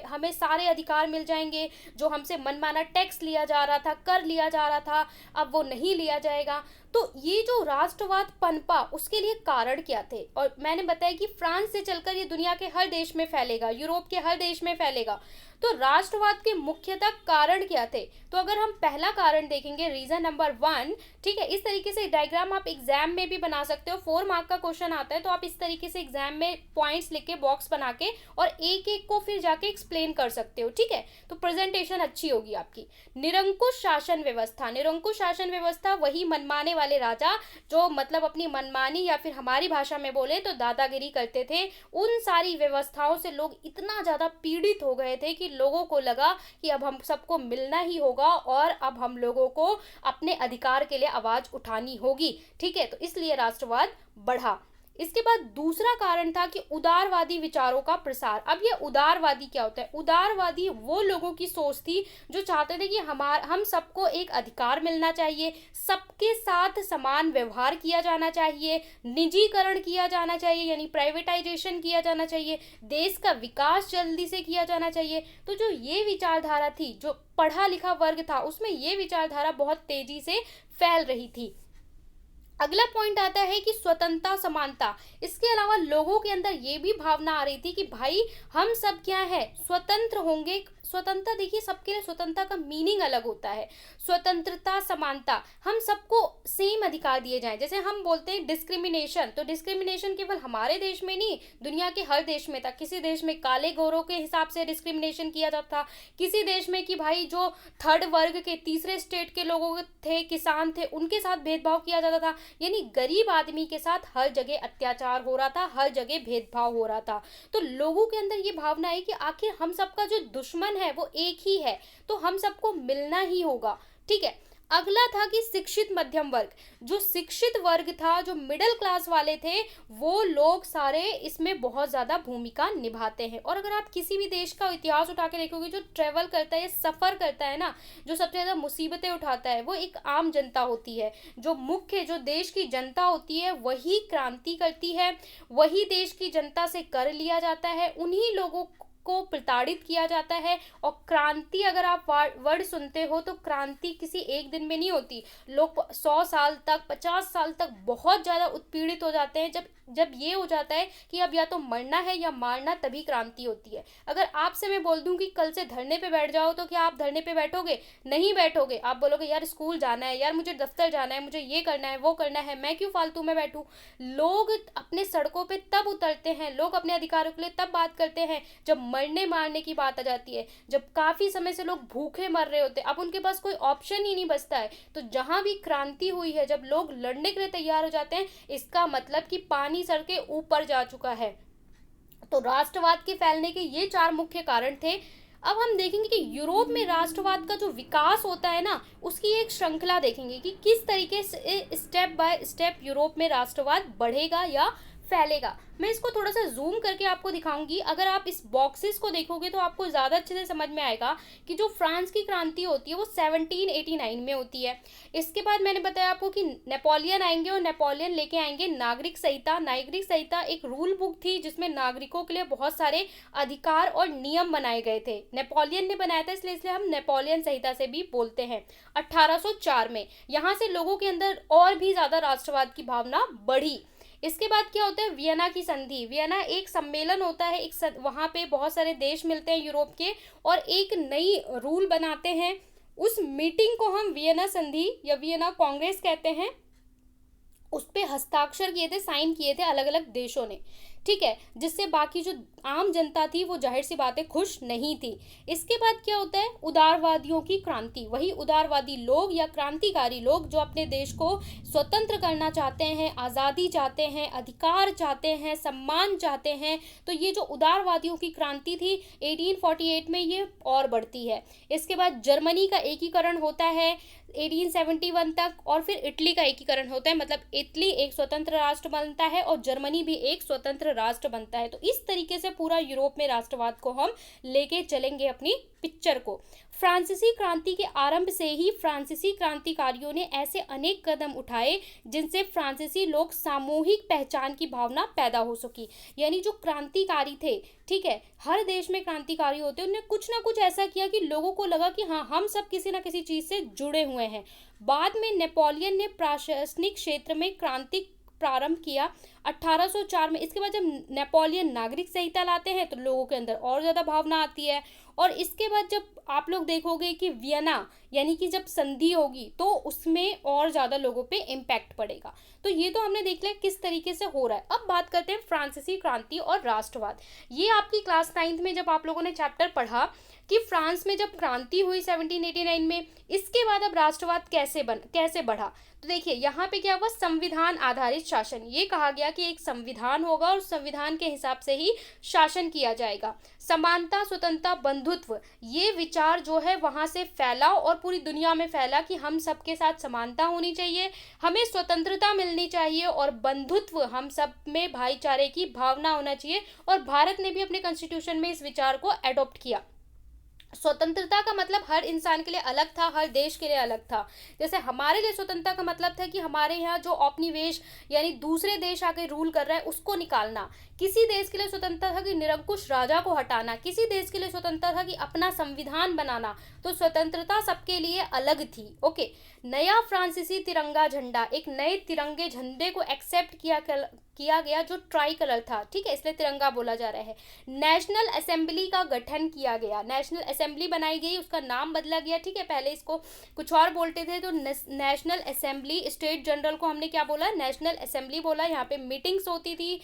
हमें सारे अधिकार मिल जाएंगे, जो हमसे मनमाना टैक्स लिया जा रहा था, कर लिया जा रहा था, अब वो नहीं लिया जाएगा। तो ये जो राष्ट्रवाद पनपा, उसके लिए कारण क्या थे, और मैंने बताया कि फ्रांस से चलकर ये दुनिया के हर देश में फैलेगा, यूरोप के हर देश में फैलेगा। तो राष्ट्रवाद के मुख्यतः कारण क्या थे, तो अगर हम पहला कारण देखेंगे, रीजन नंबर 1, ठीक है, इस तरीके से डायग्राम आप एग्जाम में भी बना सकते हो। 4 मार्क का क्वेश्चन आता है तो आप इस तरीके से एग्जाम में पॉइंट्स लिख के बॉक्स बना के और एक एक को फिर जाके एक्सप्लेन कर सकते हो, ठीक है, तो प्रेजेंटेशन अच्छी होगी आपकी। निरंकुश शासन व्यवस्था, निरंकुश शासन व्यवस्था वही मनमाने वाले राजा जो मतलब अपनी मनमानी या फिर हमारी भाषा में बोले तो दादागिरी करते थे। उन सारी व्यवस्थाओं से लोग इतना ज्यादा पीड़ित हो गए थे कि लोगों को लगा कि अब हम सबको मिलना ही होगा और अब हम लोगों को अपने अधिकार के लिए आवाज उठानी होगी, ठीक है, तो इसलिए राष्ट्रवाद बढ़ा। इसके बाद दूसरा कारण था कि उदारवादी विचारों का प्रसार। अब ये उदारवादी क्या होता है? उदारवादी वो लोगों की सोच थी जो चाहते थे कि हम सबको एक अधिकार मिलना चाहिए, सबके साथ समान व्यवहार किया जाना चाहिए, निजीकरण किया जाना चाहिए यानी प्राइवेटाइजेशन किया जाना चाहिए, देश का विकास जल्दी से किया जाना चाहिए। तो जो ये विचारधारा थी, जो पढ़ा लिखा वर्ग था, उसमें ये विचारधारा बहुत तेजी से फैल रही थी। अगला पॉइंट आता है कि स्वतंत्रता समानता। इसके अलावा लोगों के अंदर ये भी भावना आ रही थी कि भाई हम सब क्या है, स्वतंत्र होंगे। स्वतंत्रता, देखिए सबके लिए स्वतंत्रता का मीनिंग अलग होता है। स्वतंत्रता समानता, हम सबको सेम अधिकार दिए जाएं। जैसे हम बोलते हैं डिस्क्रिमिनेशन, तो डिस्क्रिमिनेशन केवल हमारे देश में नहीं, दुनिया के हर देश में था। किसी देश में काले गोरों के हिसाब से डिस्क्रिमिनेशन किया जाता था, किसी देश में कि भाई जो थर्ड वर्ग के, तीसरे स्टेट के लोगों थे, किसान थे, उनके साथ भेदभाव किया जाता था। यानी गरीब आदमी के साथ हर जगह अत्याचार हो रहा था, हर जगह भेदभाव हो रहा था। तो लोगों के अंदर ये भावना है कि आखिर हम सबका जो दुश्मन है वो एक ही है, तो हम सबको मिलना ही होगा, ठीक है। अगला था कि शिक्षित मध्यम वर्ग। जो शिक्षित वर्ग था, जो मिडिल क्लास वाले थे, वो लोग सारे इसमें बहुत ज्यादा भूमिका निभाते हैं। और अगर आप किसी भी देश का इतिहास उठा के देखोगे, जो ट्रेवल करता है, सफर करता है ना, जो सबसे ज्यादा मुसीबतें उठाता है, वो एक आम जनता होती है। जो मुख्य, जो देश की जनता होती है, वही क्रांति करती है, वही देश की जनता से कर लिया जाता है, उन्हीं लोगों को प्रताड़ित किया जाता है। और क्रांति, अगर आप वर्ड सुनते हो तो क्रांति किसी एक दिन में नहीं होती। लोग 100 साल तक, 50 साल तक बहुत ज्यादा उत्पीड़ित हो जाते हैं। जब ये हो जाता है कि अब या तो मरना है या मारना, तभी क्रांति होती है। अगर आपसे मैं बोल दूं कि कल से धरने पे बैठ जाओ, तो क्या आप धरने पे बैठोगे? नहीं बैठोगे। आप बोलोगे यार स्कूल जाना है, यार मुझे दफ्तर जाना है, मुझे ये करना है, वो करना है, मैं क्यों फालतू में बैठूं। लोग अपने सड़कों पे तब उतरते हैं, लोग अपने अधिकारों के लिए तब बात करते हैं जब मरने मारने की बात आ जाती है, जब काफी समय से लोग भूखे मर रहे होते हैं, अब उनके पास कोई ऑप्शन ही नहीं बचता है। तो जहां भी क्रांति हुई है, जब लोग लड़ने के लिए तैयार हो जाते हैं, इसका मतलब कि पानी सर के ऊपर जा चुका है। तो राष्ट्रवाद के फैलने के ये 4 मुख्य कारण थे। अब हम देखेंगे कि यूरोप में राष्ट्रवाद का जो विकास होता है ना, उसकी एक श्रृंखला देखेंगे कि किस तरीके से स्टेप बाय स्टेप यूरोप में राष्ट्रवाद बढ़ेगा या फैलेगा। मैं इसको थोड़ा सा जूम करके आपको दिखाऊंगी। अगर आप इस बॉक्सेस को देखोगे तो आपको ज़्यादा अच्छे से समझ में आएगा कि जो फ्रांस की क्रांति होती है वो 1789 में होती है। इसके बाद मैंने बताया आपको कि नेपोलियन आएंगे और नेपोलियन लेके आएंगे नागरिक संहिता। नागरिक संहिता एक रूल बुक थी जिसमें नागरिकों के लिए बहुत सारे अधिकार और नियम बनाए गए थे। नेपोलियन ने बनाया था, इसलिए हम नेपोलियन संहिता से भी बोलते हैं। 1804 में यहाँ से लोगों के अंदर और भी ज़्यादा राष्ट्रवाद की भावना बढ़ी। इसके बाद क्या होता है? वियना की संधि। वियना एक सम्मेलन होता है, वहाँ पे बहुत सारे देश मिलते हैं यूरोप के और एक नई रूल बनाते हैं। उस मीटिंग को हम वियना संधि या वियना कांग्रेस कहते हैं। उस पे हस्ताक्षर किए थे, साइन किए थे अलग अलग देशों ने, ठीक है, जिससे बाकी जो आम जनता थी वो जाहिर सी बात है खुश नहीं थी। इसके बाद क्या होता है? उदारवादियों की क्रांति। वही उदारवादी लोग या क्रांतिकारी लोग जो अपने देश को स्वतंत्र करना चाहते हैं, आज़ादी चाहते हैं, अधिकार चाहते हैं, सम्मान चाहते हैं। तो ये जो उदारवादियों की क्रांति थी 1848 में, ये और बढ़ती है। इसके बाद जर्मनी का एकीकरण होता है 1871 तक, और फिर इटली का एकीकरण होता है, मतलब इटली एक स्वतंत्र राष्ट्र बनता है और जर्मनी भी एक स्वतंत्र राष्ट्र बनता है। तो इस तरीके से पूरा यूरोप में राष्ट्रवाद को हम लेके चलेंगे अपनी पिक्चर को। फ्रांसीसी क्रांति के आरंभ से ही फ्रांसीसी क्रांतिकारियों ने ऐसे अनेक कदम उठाए जिनसे फ्रांसीसी लोग सामूहिक पहचान की भावना पैदा हो सकी। यानी जो क्रांतिकारी थे, ठीक है, हर देश में क्रांतिकारी होते हैं, उन्होंने कुछ ना कुछ ऐसा किया कि लोगों को लगा कि हाँ, हम सब किसी ना किसी चीज से जुड़े हुए हैं। बाद में नेपोलियन ने प्रशासनिक क्षेत्र में क्रांति प्रारंभ किया 1804 में। इसके बाद जब नेपोलियन नागरिक संहिता लाते हैं तो लोगों के अंदर और ज़्यादा भावना आती है। और इसके बाद जब आप लोग देखोगे कि वियना यानी कि जब संधि होगी तो उसमें और ज़्यादा लोगों पे इम्पैक्ट पड़ेगा। तो ये तो हमने देख लिया किस तरीके से हो रहा है। अब बात करते हैं फ्रांसीसी क्रांति और राष्ट्रवाद। ये आपकी क्लास 9th में जब आप लोगों ने चैप्टर पढ़ा कि फ्रांस में जब क्रांति हुई 1789 में, इसके बाद अब राष्ट्रवाद कैसे बढ़ा। तो देखिए यहाँ पे क्या हुआ, संविधान आधारित शासन। ये कहा गया कि एक संविधान होगा और संविधान के हिसाब से ही शासन किया जाएगा। समानता, स्वतंत्रता, बंधुत्व, ये विचार जो है वहां से फैला और पूरी दुनिया में फैला कि हम सबके साथ समानता होनी चाहिए, हमें स्वतंत्रता मिलनी चाहिए और बंधुत्व, हम सब में भाईचारे की भावना होना चाहिए। और भारत ने भी अपने कॉन्स्टिट्यूशन में इस विचार को एडॉप्ट किया। स्वतंत्रता का मतलब हर इंसान के लिए अलग था, हर देश के लिए अलग था। जैसे हमारे लिए स्वतंत्रता का मतलब था कि हमारे यहाँ जो औपनिवेश यानी दूसरे देश आके रूल कर रहा है उसको निकालना। किसी देश के लिए स्वतंत्रता था कि निरंकुश राजा को हटाना, किसी देश के लिए स्वतंत्रता था कि अपना संविधान बनाना। तो स्वतंत्रता सबके लिए अलग थी। ओके, नया फ्रांसीसी तिरंगा झंडा, एक नए तिरंगे झंडे को एक्सेप्ट किया गया जो ट्राई कलर था, ठीक है, इसलिए तिरंगा बोला जा रहा है। नेशनल असेंबली का गठन किया गया, नेशनल असेंबली बनाई गई, उसका नाम बदला गया, ठीक है, पहले इसको कुछ और बोलते थे तो नेशनल असेंबली, स्टेट जनरल को हमने क्या बोला, नेशनल असेंबली बोला। यहाँ पे मीटिंग्स होती थी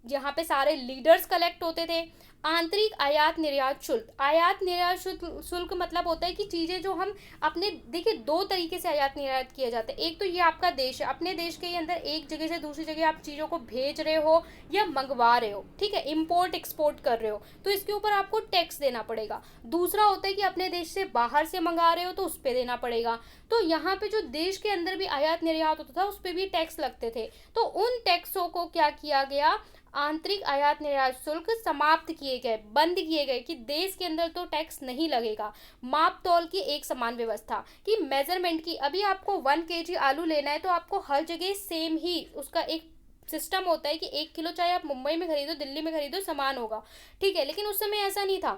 जहाँ पे सारे लीडर्स कलेक्ट होते थे। आंतरिक आयात निर्यात शुल्क, आयात निर्यात शुल्क मतलब होता है कि चीज़ें जो हम अपने, देखिए दो तरीके से आयात निर्यात किया जाता है। एक तो ये आपका देश है, अपने देश के अंदर एक जगह से दूसरी जगह आप चीज़ों को भेज रहे हो या मंगवा रहे हो, ठीक है, इम्पोर्ट एक्सपोर्ट कर रहे हो, तो इसके ऊपर आपको टैक्स देना पड़ेगा। दूसरा होता है कि अपने देश से बाहर से मंगा रहे हो तो उस पर देना पड़ेगा। तो यहाँ पे जो देश के अंदर भी आयात निर्यात होता था उस पर भी टैक्स लगते थे। तो उन टैक्सों को क्या किया गया, आंतरिक आयात निर्यात शुल्क समाप्त किए गए, बंद किए गए कि देश के अंदर तो टैक्स नहीं लगेगा। माप तौल की एक समान व्यवस्था कि मेजरमेंट की, अभी आपको 1 kg आलू लेना है तो आपको हर जगह सेम ही उसका एक सिस्टम होता है कि 1 किलो चाहे आप मुंबई में खरीदो दिल्ली में खरीदो समान होगा, ठीक है, लेकिन उस समय ऐसा नहीं था।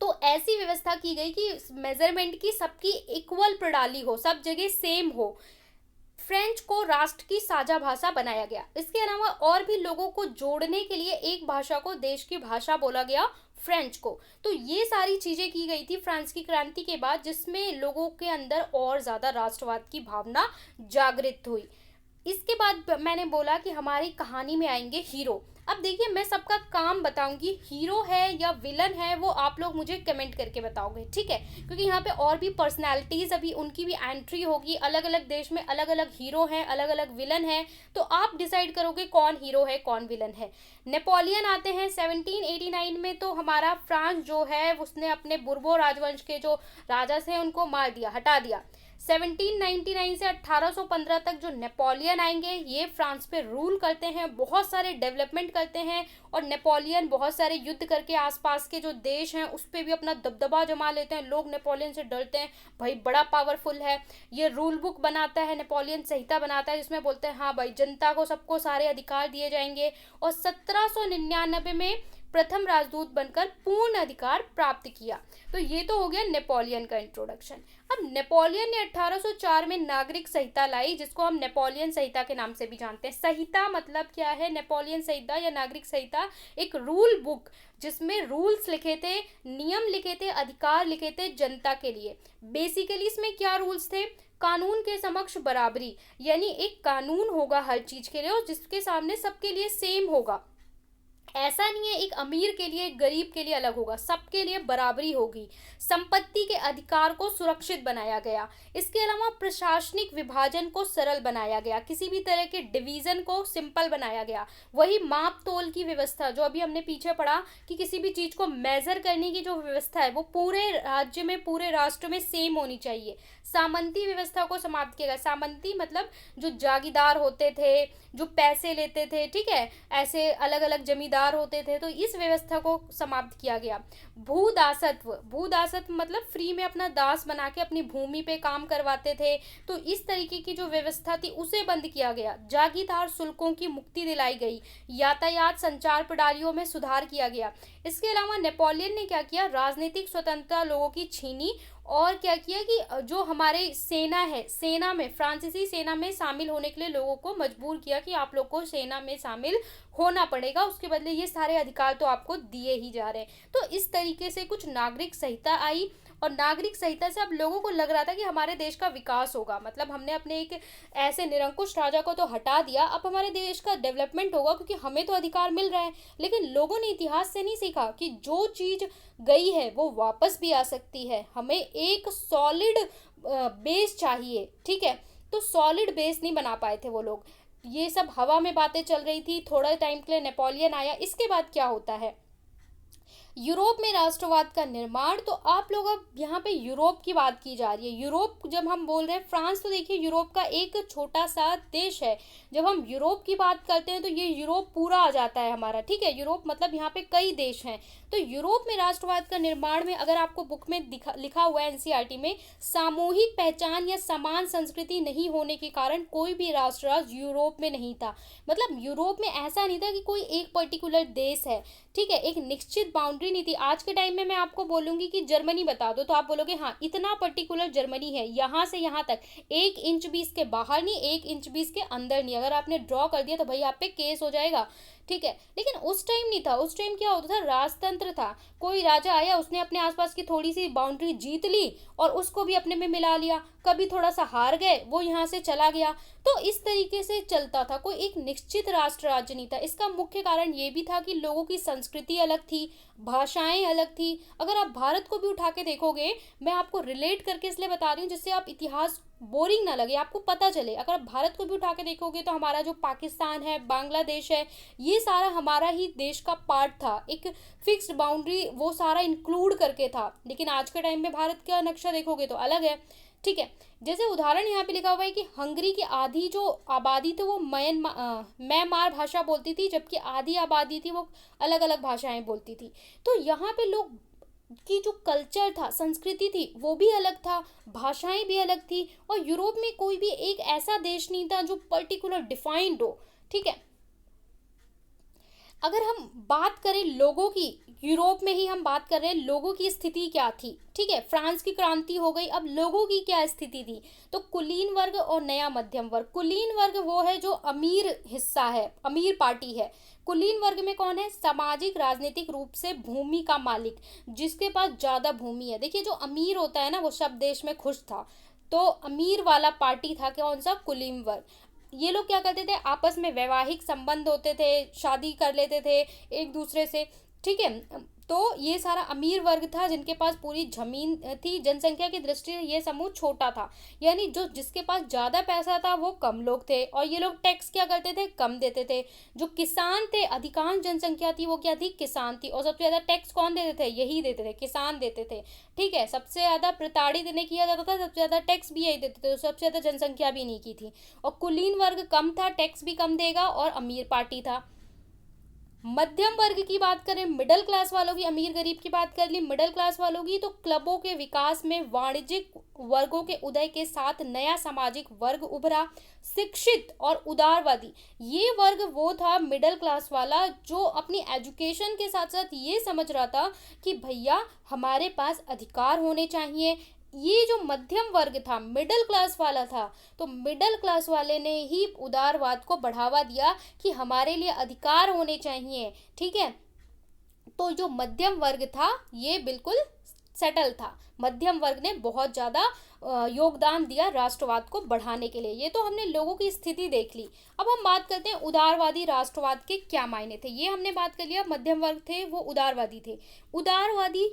तो ऐसी व्यवस्था की गई कि मेजरमेंट की सबकी इक्वल प्रणाली हो, सब जगह सेम हो। फ्रेंच को राष्ट्र की साझा भाषा बनाया गया। इसके अलावा और भी लोगों को जोड़ने के लिए एक भाषा को देश की भाषा बोला गया, फ्रेंच को। तो ये सारी चीजें की गई थी फ्रांस की क्रांति के बाद, जिसमें लोगों के अंदर और ज्यादा राष्ट्रवाद की भावना जागृत हुई। इसके बाद मैंने बोला कि हमारी कहानी में आएंगे हीरो। अब देखिए मैं सबका काम बताऊंगी, हीरो है या विलन है वो आप लोग मुझे कमेंट करके बताओगे, ठीक है, क्योंकि यहाँ पे और भी पर्सनालिटीज अभी उनकी भी एंट्री होगी। अलग अलग देश में अलग अलग हीरो हैं, अलग अलग विलन हैं, तो आप डिसाइड करोगे कौन हीरो है कौन विलन है। नेपोलियन आते हैं 1789 में। तो हमारा फ्रांस जो है उसने अपने बुर्बो राजवंश के जो राजा थे उनको मार दिया, हटा दिया। 1799 से 1815 तक जो नेपोलियन आएंगे ये फ्रांस पे रूल करते हैं, बहुत सारे डेवलपमेंट करते हैं और नेपोलियन बहुत सारे युद्ध करके आसपास के जो देश हैं उस पर भी अपना दबदबा जमा लेते हैं। लोग नेपोलियन से डरते हैं, भाई बड़ा पावरफुल है। ये रूल बुक बनाता है, नेपोलियन संहिता बनाता है जिसमें बोलते हैं हाँ भाई जनता को सबको सारे अधिकार दिए जाएंगे। और 1799 में प्रथम राजदूत बनकर पूर्ण अधिकार प्राप्त किया। तो ये तो हो गया नेपोलियन का इंट्रोडक्शन। अब नेपोलियन ने 1804 में नागरिक संहिता लाई, जिसको हम नेपोलियन संहिता के नाम से भी जानते हैं। संहिता मतलब क्या है, नेपोलियन संहिता या नागरिक संहिता एक रूल बुक जिसमें रूल्स लिखे थे, नियम लिखे थे, अधिकार लिखे थे जनता के लिए। बेसिकली इसमें क्या रूल्स थे, कानून के समक्ष बराबरी, यानी एक कानून होगा हर चीज के लिए और जिसके सामने सबके लिए सेम होगा। ऐसा नहीं है एक अमीर के लिए एक गरीब के लिए अलग होगा, सबके लिए बराबरी होगी। संपत्ति के अधिकार को सुरक्षित बनाया गया। इसके अलावा प्रशासनिक विभाजन को सरल बनाया गया, किसी भी तरह के डिवीजन को सिंपल बनाया गया। वही माप तोल की व्यवस्था जो अभी हमने पीछे पढ़ा कि किसी भी चीज को मेजर करने की जो व्यवस्था है वो पूरे राज्य में, पूरे राष्ट्र में सेम होनी चाहिए। सामंती व्यवस्था को समाप्त किया गया। सामंती मतलब जो जागीरदार होते थे, जो पैसे लेते थे, ठीक है, ऐसे अलग अलग जमींदार होते थे, तो इस व्यवस्था को समाप्त किया गया। भूदासत्व, भूदासत्व मतलब फ्री में अपना दास बना के अपनी भूमि पे काम करवाते थे, तो इस तरीके की जो व्यवस्था थी उसे बंद किया गया। जागीरदार शुल्कों की मुक्ति दिलाई गई। यातायात संचार प्रणालियों में सुधार किया गया। इसके अलावा नेपोलियन ने क्या किया, राजनीतिक स्वतंत्रता लोगों की छीनी और क्या किया कि जो हमारे सेना है, सेना में, फ्रांसीसी सेना में शामिल होने के लिए लोगों को मजबूर किया कि आप लोग को सेना में शामिल होना पड़ेगा, उसके बदले ये सारे अधिकार तो आपको दिए ही जा रहे हैं। तो इस तरीके से कुछ नागरिक संहिता आई, और नागरिक संहिता से अब लोगों को लग रहा था कि हमारे देश का विकास होगा, मतलब हमने अपने एक ऐसे निरंकुश राजा को तो हटा दिया, अब हमारे देश का डेवलपमेंट होगा क्योंकि हमें तो अधिकार मिल रहा है। लेकिन लोगों ने इतिहास से नहीं सीखा कि जो चीज गई है वो वापस भी आ सकती है, हमें एक सॉलिड बेस चाहिए, ठीक है। तो सॉलिड बेस नहीं बना पाए थे वो लोग, ये सब हवा में बातें चल रही थी। थोड़ा टाइम के लिए नेपोलियन आया, इसके बाद क्या होता है, यूरोप में राष्ट्रवाद का निर्माण। तो आप लोग अब यहाँ पे यूरोप की बात की जा रही है। यूरोप जब हम बोल रहे हैं, फ्रांस तो देखिए यूरोप का एक छोटा सा देश है। जब हम यूरोप की बात करते हैं तो ये यूरोप पूरा आ जाता है हमारा, ठीक है। यूरोप मतलब यहाँ पे कई देश हैं। तो यूरोप में राष्ट्रवाद का निर्माण में, अगर आपको बुक में लिखा हुआ है एनसीईआरटी में, सामूहिक पहचान या समान संस्कृति नहीं होने के कारण कोई भी राष्ट्र यूरोप में नहीं था। मतलब यूरोप में ऐसा नहीं था कि कोई एक पर्टिकुलर देश है, ठीक है, एक निश्चित बाउंड्री नहीं थी। आज के टाइम में मैं आपको बोलूंगी कि जर्मनी बता दो तो आप बोलोगे हाँ इतना पर्टिकुलर जर्मनी है, यहाँ से यहाँ तक 1 इंच भी इसके बाहर नहीं, 1 इंच भी इसके अंदर नहीं। अगर आपने ड्रॉ कर दिया तो भाई आप पे केस हो जाएगा, ठीक है। लेकिन उस टाइम नहीं था, उस टाइम क्या होता था, राजतंत्र था। कोई राजा आया, उसने अपने आसपास की थोड़ी सी बाउंड्री जीत ली और उसको भी अपने में मिला लिया, कभी थोड़ा सा हार गए, वो यहाँ से चला गया। तो इस तरीके से चलता था, कोई एक निश्चित राष्ट्र राज्य नहीं था। इसका मुख्य कारण ये भी था कि लोगों की संस्कृति अलग थी, भाषाएं अलग थी। अगर आप भारत को भी उठा के देखोगे, मैं आपको रिलेट करके इसलिए बता रही हूँ जिससे आप इतिहास बोरिंग ना लगे, आपको पता चले। अगर आप भारत को भी उठा के देखोगे तो हमारा जो पाकिस्तान है, बांग्लादेश है, ये सारा हमारा ही देश का पार्ट था, एक फिक्स्ड बाउंड्री वो सारा इंक्लूड करके था। लेकिन आज के टाइम में भारत का नक्शा देखोगे तो अलग है, ठीक है। जैसे उदाहरण यहाँ पे लिखा हुआ है कि हंगरी की आधी जो आबादी थी वो म्यांमार भाषा बोलती थी, जबकि आधी आबादी थी वो अलग अलग भाषाएं बोलती थी। तो यहाँ पे लोग की जो कल्चर था, संस्कृति थी, वो भी अलग था, भाषाएं भी अलग थी। और यूरोप में कोई भी एक ऐसा देश नहीं था जो पर्टिकुलर डिफाइंड हो, ठीक है। अगर हम बात करें लोगों की, यूरोप में ही हम बात कर रहे हैं, लोगों की स्थिति क्या थी, ठीक है। फ्रांस की क्रांति हो गई, अब लोगों की क्या स्थिति थी, तो कुलीन वर्ग और नया मध्यम वर्ग। कुलीन वर्ग वो है जो अमीर हिस्सा है, अमीर पार्टी है। कुलीन वर्ग में कौन है, सामाजिक राजनीतिक रूप से भूमि का मालिक, जिसके पास ज्यादा भूमि है। देखिए जो अमीर होता है ना वो सब देश में खुश था, तो अमीर वाला पार्टी था कौन सा, कुलीन वर्ग। ये लोग क्या करते थे, आपस में वैवाहिक संबंध होते थे, शादी कर लेते थे एक दूसरे से, ठीक है। तो ये सारा अमीर वर्ग था जिनके पास पूरी जमीन थी। जनसंख्या की दृष्टि से ये समूह छोटा था, यानी जो जिसके पास ज्यादा पैसा था वो कम लोग थे, और ये लोग टैक्स क्या करते थे, कम देते थे। जो किसान थे, अधिकांश जनसंख्या थी वो क्या थी, किसान थी, और सबसे ज्यादा टैक्स कौन देते थे, यही देते थे, किसान देते थे, ठीक है। सबसे ज्यादा प्रताड़ित इन्हें किया जाता था, सबसे ज्यादा टैक्स भी यही देते थे, तो सबसे ज्यादा जनसंख्या भी इन्हीं की थी। और कुलीन वर्ग कम था, टैक्स भी कम देगा, और अमीर पार्टी था। मध्यम वर्ग की बात करें, मिडिल क्लास वालों की, अमीर गरीब की बात कर ली, मिडिल क्लास वालों की, तो क्लबों के विकास में वाणिज्यिक वर्गों के उदय के साथ नया सामाजिक वर्ग उभरा, शिक्षित और उदारवादी। ये वर्ग वो था मिडिल क्लास वाला जो अपनी एजुकेशन के साथ साथ ये समझ रहा था कि भैया हमारे पास अधिकार होने चाहिए। ये जो मध्यम वर्ग था, मिडिल क्लास वाला था, तो मिडिल क्लास वाले ने ही उदारवाद को बढ़ावा दिया कि हमारे लिए अधिकार होने चाहिए, ठीक है। तो जो मध्यम वर्ग था ये बिल्कुल सेटल था, मध्यम वर्ग ने बहुत ज़्यादा योगदान दिया राष्ट्रवाद को बढ़ाने के लिए। ये तो हमने लोगों की स्थिति देख ली। अब हम बात करते हैं उदारवादी राष्ट्रवाद के क्या मायने थे। ये हमने बात कर लिया, मध्यम वर्ग थे वो उदारवादी थे। उदारवादी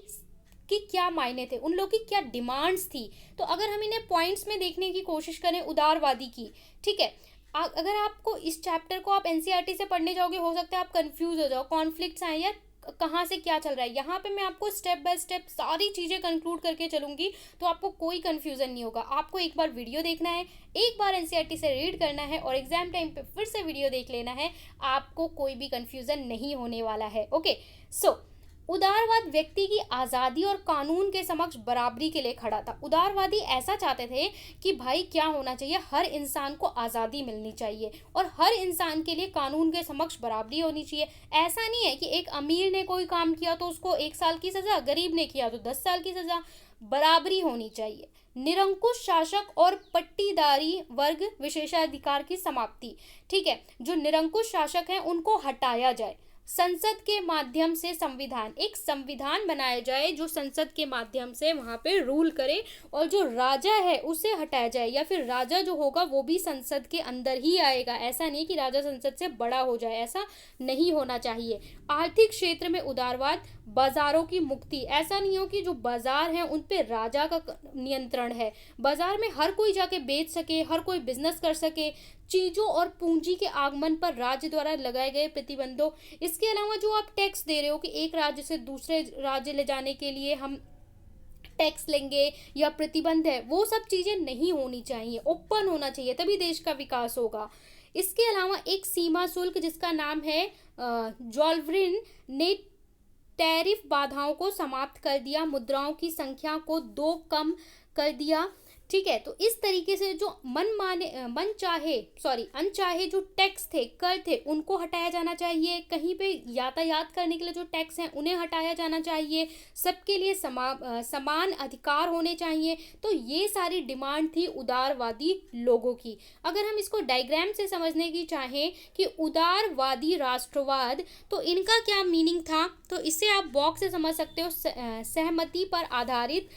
कि क्या मायने थे, उन लोग की क्या डिमांड्स थी। तो अगर हम इन्हें पॉइंट्स में देखने की कोशिश करें उदारवादी की, ठीक है। अगर आपको इस चैप्टर को आप एनसीईआरटी से पढ़ने जाओगे, हो सकता है आप कंफ्यूज हो जाओ, कॉन्फ्लिक्ट्स आए या कहाँ से क्या चल रहा है। यहाँ पे मैं आपको स्टेप बाय स्टेप सारी चीज़ें कंक्लूड करके चलूंगी, तो आपको कोई कंफ्यूजन नहीं होगा। आपको एक बार वीडियो देखना है, एक बार एनसीईआरटी से रीड करना है, और एग्जाम टाइम पे फिर से वीडियो देख लेना है, आपको कोई भी कंफ्यूजन नहीं होने वाला है। ओके, सो उदारवाद व्यक्ति की आज़ादी और कानून के समक्ष बराबरी के लिए खड़ा था। उदारवादी ऐसा चाहते थे कि भाई क्या होना चाहिए, हर इंसान को आज़ादी मिलनी चाहिए और हर इंसान के लिए कानून के समक्ष बराबरी होनी चाहिए। ऐसा नहीं है कि एक अमीर ने कोई काम किया तो उसको 1 साल की सज़ा, गरीब ने किया तो 10 साल की सज़ा। बराबरी होनी चाहिए, निरंकुश शासक और पट्टीदारी वर्ग विशेषाधिकार की समाप्ति। ठीक है, जो निरंकुश शासक हैं उनको हटाया जाए, संसद के माध्यम से संविधान, एक संविधान बनाया जाए जो संसद के माध्यम से वहां पे रूल करे, और जो राजा है उसे हटाया जाए, या फिर राजा जो होगा वो भी संसद के अंदर ही आएगा, ऐसा नहीं कि राजा संसद से बड़ा हो जाए, ऐसा नहीं होना चाहिए। आर्थिक क्षेत्र में उदारवाद, बाजारों की मुक्ति, ऐसा नहीं हो कि जो बाजार हैं उन पे राजा का नियंत्रण है, बाजार में हर कोई जाके बेच सके, हर कोई बिजनेस कर सके, चीजों और पूंजी के आगमन पर राज्य द्वारा लगाए गए प्रतिबंधों। इसके अलावा जो आप टैक्स दे रहे हो कि एक राज्य से दूसरे राज्य ले जाने के लिए हम टैक्स लेंगे या प्रतिबंध है, वो सब चीजें नहीं होनी चाहिए, ओपन होना चाहिए, तभी देश का विकास होगा। इसके अलावा एक सीमा शुल्क जिसका नाम है जॉल्वरिन ने टैरिफ बाधाओं को समाप्त कर दिया, मुद्राओं की संख्या को 2 कम कर दिया। ठीक है, तो इस तरीके से जो अनचाहे जो टैक्स थे, कर थे, उनको हटाया जाना चाहिए। कहीं पे यातायात करने के लिए जो टैक्स हैं उन्हें हटाया जाना चाहिए। सबके लिए समान अधिकार होने चाहिए। तो ये सारी डिमांड थी उदारवादी लोगों की। अगर हम इसको डायग्राम से समझने की चाहें कि उदारवादी राष्ट्रवाद, तो इनका क्या मीनिंग था, तो इसे आप बॉक्स से समझ सकते हो। सहमति पर आधारित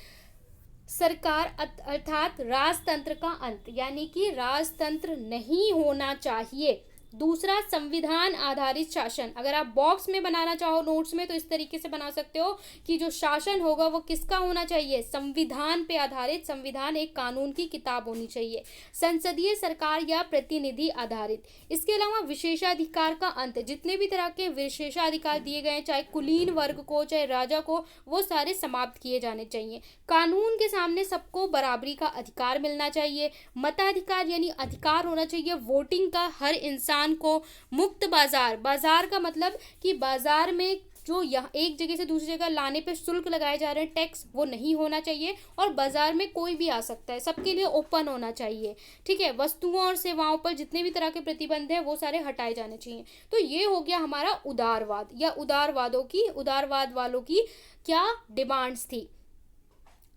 सरकार अर्थात राजतंत्र का अंत, यानी कि राजतंत्र नहीं होना चाहिए। दूसरा, संविधान आधारित शासन। अगर आप बॉक्स में बनाना चाहो नोट्स में तो इस तरीके से बना सकते हो कि जो शासन होगा वो किसका होना चाहिए, संविधान पे आधारित, संविधान एक कानून की किताब होनी चाहिए। संसदीय सरकार या प्रतिनिधि आधारित। इसके अलावा विशेषाधिकार का अंत, जितने भी तरह के विशेषाधिकार दिए गए चाहे कुलीन वर्ग को चाहे राजा को, वो सारे समाप्त किए जाने चाहिए। कानून के सामने सबको बराबरी का अधिकार मिलना चाहिए। मताधिकार यानी अधिकार होना चाहिए वोटिंग का हर इंसान को। मुक्त बाजार, बाजार का मतलब कि बाजार में जो यहाँ एक जगह से दूसरी जगह लाने पे शुल्क लगाए जा रहे हैं, टैक्स, वो नहीं होना चाहिए, और बाजार में कोई भी आ सकता है, सबके लिए ओपन होना चाहिए। ठीक है, वस्तुओं और सेवाओं पर जितने भी तरह के प्रतिबंध हैं वो सारे हटाए जाने चाहिए। तो ये हो गया हमारा उदारवाद या उदारवाद वालों की क्या डिमांड्स थी।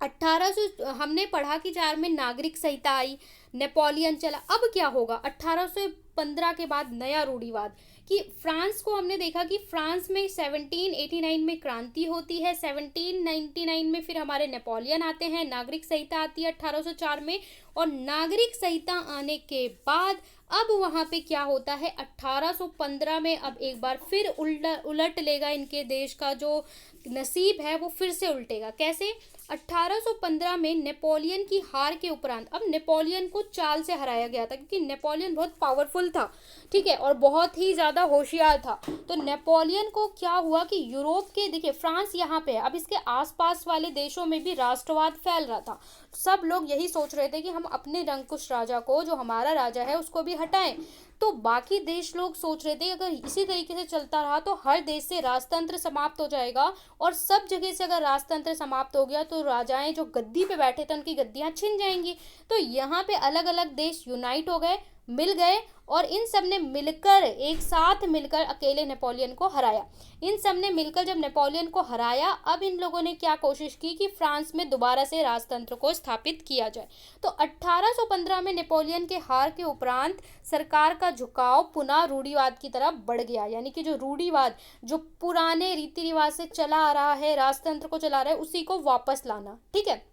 1800 हमने पढ़ा कि 4 में नागरिक संहिता आई, नेपोलियन चला। अब क्या होगा 1815 के बाद, नया रूढ़िवाद, कि फ्रांस को हमने देखा कि फ्रांस में 1789 में क्रांति होती है, 1799 में फिर हमारे नेपोलियन आते हैं, नागरिक संहिता आती है 1804 में, और नागरिक संहिता आने के बाद अब वहाँ पे क्या होता है 1815 में, अब एक बार फिर उलट लेगा इनके देश का जो नसीब है वो फिर से उल्टेगा। कैसे? 1815 में नेपोलियन की हार के उपरांत, अब नेपोलियन को चाल से हराया गया था क्योंकि नेपोलियन बहुत पावरफुल था, ठीक है, और बहुत ही ज़्यादा होशियार था। तो नेपोलियन को क्या हुआ कि यूरोप के, देखिए फ्रांस यहाँ पे है, अब इसके आसपास वाले देशों में भी राष्ट्रवाद फैल रहा था। सब लोग यही सोच रहे थे कि हम अपने निरंकुश राजा को, जो हमारा राजा है, उसको भी हटाएं। तो बाकी देश लोग सोच रहे थे अगर इसी तरीके से चलता रहा तो हर देश से राजतंत्र समाप्त हो जाएगा, और सब जगह से अगर राजतंत्र समाप्त हो गया तो राजाएं जो गद्दी पे बैठे थे उनकी गद्दियां छिन जाएंगी। तो यहाँ पे अलग अलग देश यूनाइट हो गए, मिल गए, और इन सब ने मिलकर, एक साथ मिलकर अकेले नेपोलियन को हराया। इन सब ने मिलकर जब नेपोलियन को हराया, अब इन लोगों ने क्या कोशिश की कि फ्रांस में दोबारा से राजतंत्र को स्थापित किया जाए। तो 1815 में नेपोलियन के हार के उपरांत सरकार का झुकाव पुनः रूढ़िवाद की तरफ बढ़ गया, यानी कि जो रूढ़िवाद, जो पुराने रीति रिवाज से चला आ रहा है, राजतंत्र को चला रहा है, उसी को वापस लाना। ठीक है,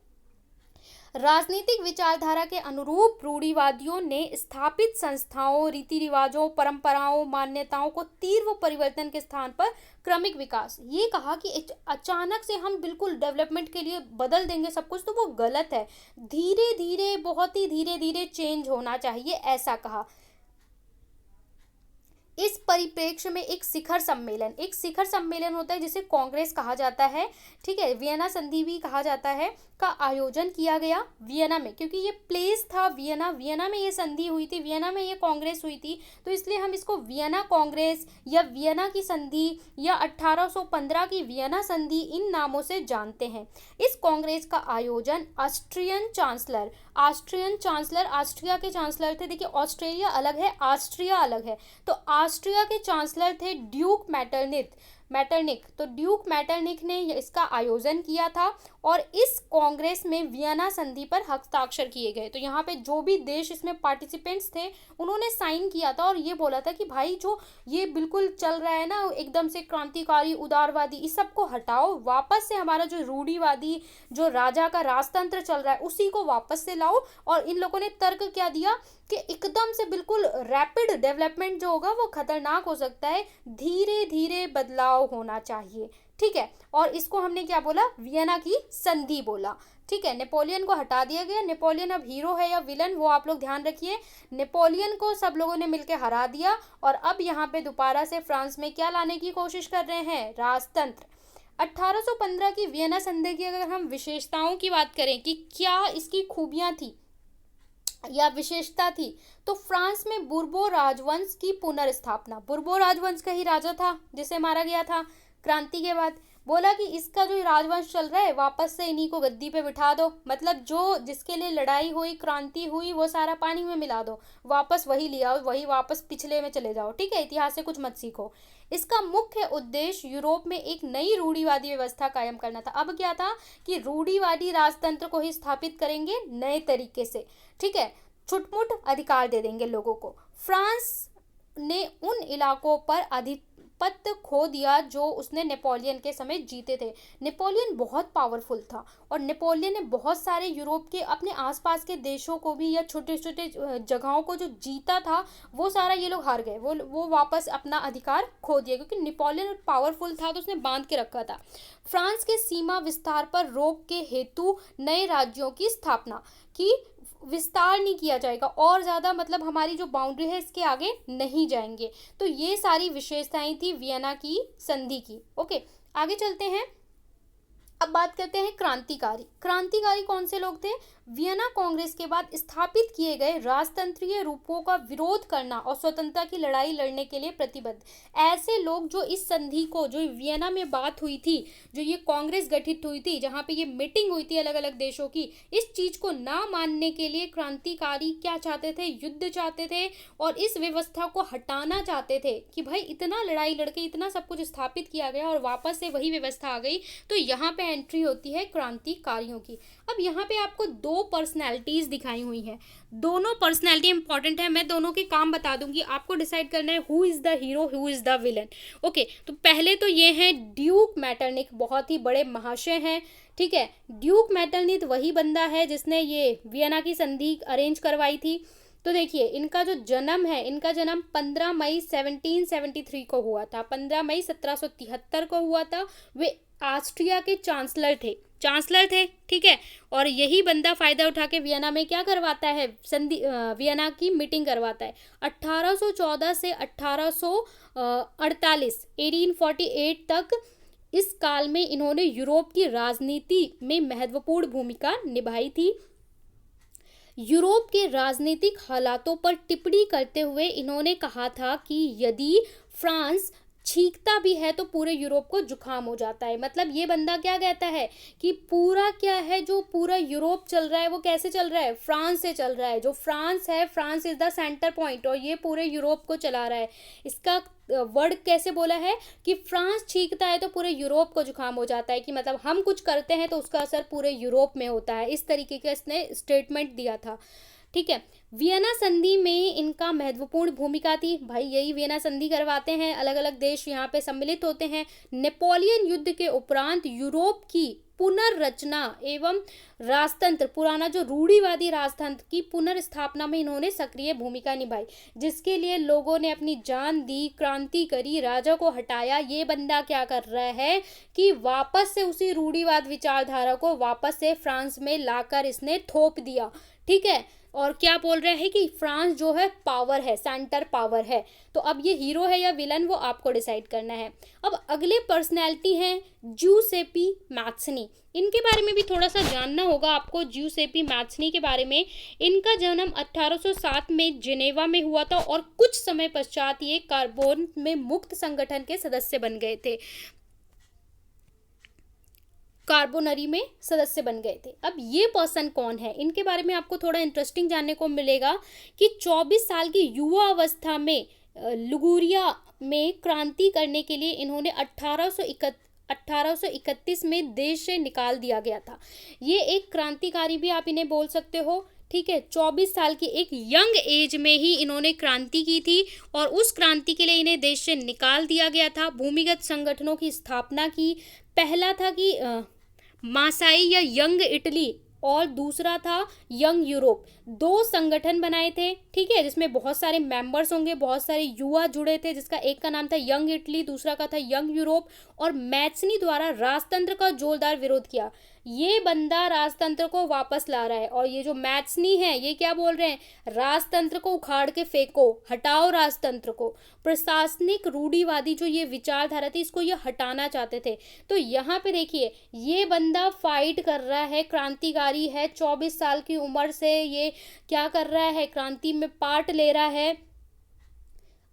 राजनीतिक विचारधारा के अनुरूप रूढ़िवादियों ने स्थापित संस्थाओं, रीति रिवाजों, परंपराओं, मान्यताओं को तीव्र परिवर्तन के स्थान पर क्रमिक विकास, ये कहा कि अचानक से हम बिल्कुल डेवलपमेंट के लिए बदल देंगे सब कुछ, तो वो गलत है, धीरे धीरे, बहुत ही धीरे धीरे चेंज होना चाहिए, ऐसा कहा। इस परिप्रेक्ष्य में एक शिखर सम्मेलन होता है जिसे कांग्रेस कहा जाता है, ठीक है, वियना संधि भी कहा जाता है, का आयोजन किया गया वियना में, क्योंकि ये प्लेस था वियना में ये संधि हुई थी, वियना में ये कांग्रेस हुई थी, तो इसलिए हम इसको वियना कांग्रेस या वियना की संधि या 1815 की वियना संधि, इन नामों से जानते हैं। इस कांग्रेस का आयोजन ऑस्ट्रिया के चांसलर थे। देखिए, ऑस्ट्रेलिया अलग है, ऑस्ट्रिया अलग है, तो ऑस्ट्रिया के चांसलर थे ड्यूक मेटरनिथ। मैटरनिक, तो ड्यूक मैटरनिक ने इसका आयोजन किया था और इस कांग्रेस में वियना संधि पर हस्ताक्षर किए गए। तो यहाँ पे जो भी देश इसमें पार्टिसिपेंट्स थे उन्होंने साइन किया था और ये बोला था कि भाई जो ये बिल्कुल चल रहा है ना एकदम से क्रांतिकारी उदारवादी, इस सब को हटाओ, वापस से हमारा जो रूढ़िवादी जो राजा का राजतंत्र चल रहा है उसी को वापस से लाओ। और इन लोगों ने तर्क क्या दिया कि एकदम से बिल्कुल रैपिड डेवलपमेंट जो होगा वो खतरनाक हो सकता है, धीरे धीरे बदलाव होना चाहिए। ठीक है, और इसको हमने क्या बोला, वियना की संधि बोला। ठीक है, नेपोलियन को हटा दिया गया। नेपोलियन अब हीरो है या विलन वो आप लोग ध्यान रखिए। नेपोलियन को सब लोगों ने मिलकर हरा दिया और अब यहाँ पे दोबारा से फ्रांस में क्या लाने की कोशिश कर रहे हैं, राजतंत्र। 1815 की वियना संधि की अगर हम विशेषताओं की बात करें कि क्या इसकी खूबियां थी या विशेषता थी, तो फ्रांस में बुर्बो राजवंश की पुनर्स्थापना, बुर्बो राजवंश का ही राजा था जिसे मारा गया था क्रांति के बाद, बोला कि इसका जो राजवंश चल रहा है वापस से इन्हीं को गद्दी पे बिठा दो, मतलब जो जिसके लिए लड़ाई हुई, क्रांति हुई, वो सारा पानी में मिला दो, वापस वही ले आओ, वही वापस पिछले में चले जाओ। ठीक है, इतिहास से कुछ मत सीखो। इसका मुख्य उद्देश्य यूरोप में एक नई रूढ़िवादी व्यवस्था कायम करना था। अब क्या था कि रूढ़िवादी राजतंत्र को ही स्थापित करेंगे नए तरीके से। ठीक है, छुटमुट अधिकार दे देंगे लोगों को। फ्रांस ने उन इलाकों पर आधिपत्य खो दिया जो उसने नेपोलियन के समय जीते थे। नेपोलियन बहुत पावरफुल था और नेपोलियन ने बहुत सारे यूरोप के अपने आसपास के देशों को भी या छोटे छोटे जगहों को जो जीता था वो सारा ये लोग हार गए, वो वापस अपना अधिकार खो दिया क्योंकि नेपोलियन पावरफुल था तो उसने बांध के रखा था। फ्रांस के सीमा विस्तार पर रोक के हेतु नए राज्यों की स्थापना की, विस्तार नहीं किया जाएगा और ज़्यादा, मतलब हमारी जो बाउंड्री है इसके आगे नहीं जाएंगे। तो ये सारी विशेषताएं थी वियना की संधि की। ओके, आगे चलते हैं। अब बात करते हैं क्रांतिकारी। क्रांतिकारी कौन से लोग थे? वियना कांग्रेस के बाद स्थापित किए गए राजतंत्रीय रूपों का विरोध करना और स्वतंत्रता की लड़ाई लड़ने के लिए प्रतिबद्ध ऐसे लोग जो इस संधि को, जो वियना में बात हुई थी, जो ये कांग्रेस गठित हुई थी, जहाँ पे ये मीटिंग हुई थी अलग अलग देशों की, इस चीज को ना मानने के लिए क्रांतिकारी क्या चाहते थे, युद्ध चाहते थे और इस व्यवस्था को हटाना चाहते थे कि भाई इतना लड़ाई लड़के इतना सब कुछ स्थापित किया गया और वापस से वही व्यवस्था आ गई। तो यहाँ पे एंट्री होती है क्रांतिकारियों की। अब यहाँ पे आपको दो पर्सनैलिटीज दिखाई हुई हैं, दोनों पर्सनैलिटी इंपॉर्टेंट है, मैं दोनों के काम बता दूंगी, आपको डिसाइड करना है who is the hero who is the villain. Okay, तो पहले तो ये हैं ड्यूक मैटरनिक, बहुत ही बड़े महाशय हैं। ठीक है, ड्यूक मैटरनिक वही बंदा है जिसने ये वियना की संधि अरेंज करवाई थी। तो देखिए इनका जो जन्म है, इनका जन्म 15 मई 1773 को हुआ था, 15 मई 1773 को हुआ था। वे ऑस्ट्रिया के चांसलर थे। ठीक है, और यही बंदा फायदा उठा के वियना में क्या करवाता है, संधि वियना की मीटिंग करवाता है। 1814 से 1848 1848 तक इस काल में इन्होंने यूरोप की राजनीति में महत्वपूर्ण भूमिका निभाई थी। यूरोप के राजनीतिक हालातों पर टिप्पणी करते हुए इन्होंने कहा था कि यदि फ्रांस छींकता भी है तो पूरे यूरोप को जुकाम हो जाता है। मतलब ये बंदा क्या कहता है कि पूरा क्या है, जो पूरा यूरोप चल रहा है वो कैसे चल रहा है, फ्रांस से चल रहा है। जो फ्रांस है, France is the centre point और ये पूरे यूरोप को चला रहा है। इसका वर्ड कैसे बोला है कि फ्रांस छींकता है तो पूरे यूरोप को जुकाम हो जाता है, कि मतलब हम कुछ करते हैं तो उसका असर पूरे यूरोप में होता है। इस तरीके का इसने स्टेटमेंट दिया था। ठीक है, वियना संधि में इनका महत्वपूर्ण भूमिका थी। भाई यही वियना संधि करवाते हैं, अलग अलग देश यहाँ पे सम्मिलित होते हैं। नेपोलियन युद्ध के उपरांत यूरोप की पुनर्रचना एवं राजतंत्र, पुराना जो रूढ़िवादी राजतंत्र की पुनर्स्थापना में इन्होंने सक्रिय भूमिका निभाई, जिसके लिए लोगों ने अपनी जान दी, क्रांति करी, राजा को हटाया। ये बंदा क्या कर रहा है कि वापस से उसी रूढ़िवाद विचारधारा को वापस से फ्रांस में लाकर इसने थोप दिया। ठीक है, और क्या बोल रहे हैं कि फ्रांस जो है पावर है, सेंटर पावर है। तो अब ये हीरो है या विलन वो आपको डिसाइड करना है। अब अगले पर्सनैलिटी हैं ज्यूसेपी मैत्सनी। इनके बारे में भी थोड़ा सा जानना होगा आपको, ज्यूसेपी मैत्सनी के बारे में। इनका जन्म 1807 में जिनेवा में हुआ था और कुछ समय पश्चात ये कार्बोन में मुक्त संगठन के सदस्य बन गए थे, कार्बोनरी में सदस्य बन गए थे। अब ये पर्सन कौन है, इनके बारे में आपको थोड़ा इंटरेस्टिंग जानने को मिलेगा कि 24 साल की युवा अवस्था में लुगुरिया में क्रांति करने के लिए इन्होंने 1831 में देश से निकाल दिया गया था। ये एक क्रांतिकारी भी आप इन्हें बोल सकते हो। ठीक है, 24 साल की एक यंग एज में ही इन्होंने क्रांति की थी और उस क्रांति के लिए इन्हें देश से निकाल दिया गया था। भूमिगत संगठनों की स्थापना की। पहला था कि मासाई या यंग इटली और दूसरा था यंग यूरोप। दो संगठन बनाए थे, ठीक है, जिसमें बहुत सारे मेंबर्स होंगे, बहुत सारे युवा जुड़े थे, जिसका एक का नाम था यंग इटली, दूसरा का था यंग यूरोप। और मैथ्सनी द्वारा राजतंत्र का जोरदार विरोध किया। ये बंदा राजतंत्र को वापस ला रहा है और ये जो मैथ्सनी है ये क्या बोल रहे हैं, राजतंत्र को उखाड़ के फेंको, हटाओ राजतंत्र को। प्रशासनिक रूढ़िवादी जो ये विचारधारा थी इसको ये हटाना चाहते थे। तो यहाँ पे देखिए ये बंदा फाइट कर रहा है, क्रांतिकारी है, 24 साल की उम्र से ये क्या कर रहा है, क्रांति में पार्ट ले रहा है,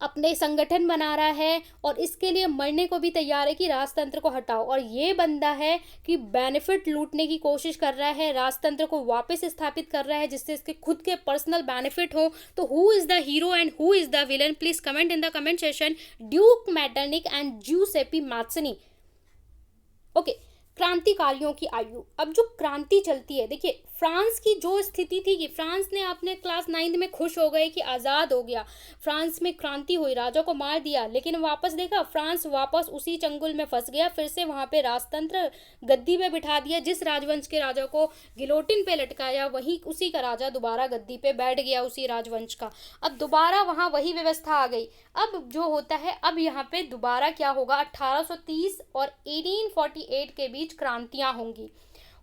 अपने संगठन बना रहा है और इसके लिए मरने को भी तैयार है कि राजतंत्र को हटाओ। और ये बंदा है कि बेनिफिट लूटने की कोशिश कर रहा है, राजतंत्र को वापस स्थापित कर रहा है जिससे इसके खुद के पर्सनल बेनिफिट हो। तो who is the hero and who is the villain, please comment in the comment session. Duke Metternich and Giuseppe Mazzini. Okay, क्रांतिकारियों की आयु। अब जो क्रांति चलती है, देखिए फ्रांस की जो स्थिति थी कि फ्रांस ने अपने क्लास 9 में खुश हो गए कि आज़ाद हो गया, फ्रांस में क्रांति हुई, राजा को मार दिया, लेकिन वापस देखा फ्रांस वापस उसी चंगुल में फंस गया, फिर से वहाँ पे राजतंत्र गद्दी पे बिठा दिया। जिस राजवंश के राजा को गिलोटिन पे लटकाया वही उसी का राजा दोबारा गद्दी पे बैठ गया, उसी राजवंश का। अब दोबारा वहाँ वही व्यवस्था आ गई। अब जो होता है, अब यहाँ पे दोबारा क्या होगा, 1830 और 1848 के बीच क्रांतियां होंगी।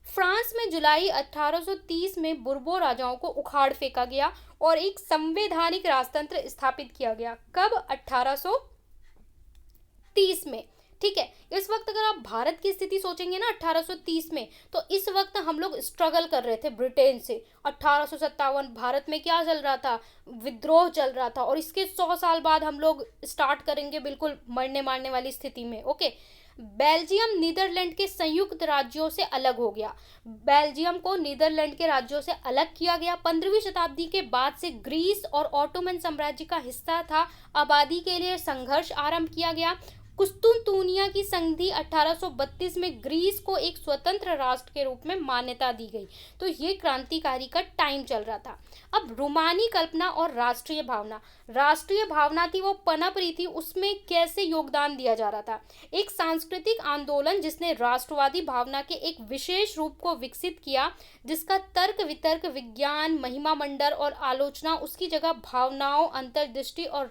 फ्रांस में जुलाई 1830 में बुर्बो राजाओं को उखाड़ फेंका गया और एक संवैधानिक राजतंत्र स्थापित किया गया। कब? 1830 में। ठीक है, इस वक्त अगर आप भारत की स्थिति सोचेंगे ना 1830 में, तो इस वक्त हम लोग स्ट्रगल कर रहे थे ब्रिटेन से। 1857 भारत में क्या चल रहा था, विद्रोह चल रहा था, और इसके 100 साल बाद हम लोग स्टार्ट करेंगे बिल्कुल मरने मारने वाली स्थिति में। ओके, बेल्जियम नीदरलैंड के संयुक्त राज्यों से अलग हो गया। बेल्जियम को नीदरलैंड के राज्यों से अलग किया गया। 15वीं शताब्दी के बाद से ग्रीस और ऑटोमन साम्राज्य का हिस्सा था। आबादी के लिए संघर्ष आरंभ किया गया। कुस्तुनतूनिया की संधि 1832 में ग्रीस को एक स्वतंत्र राष्ट्र के रूप में मान्यता दी गई। तो ये क्रांतिकारी का टाइम चल रहा था। अब रूमानी कल्पना और राष्ट्रीय भावना। राष्ट्रीय भावना थी वो पनप रही थी, उसमें कैसे योगदान दिया जा रहा था। एक सांस्कृतिक आंदोलन जिसने राष्ट्रवादी भावना के एक विशेष रूप को विकसित किया, जिसका तर्क वितर्क, विज्ञान, महिमा मंडल और आलोचना, उसकी जगह भावनाओं, अंतर्दृष्टि और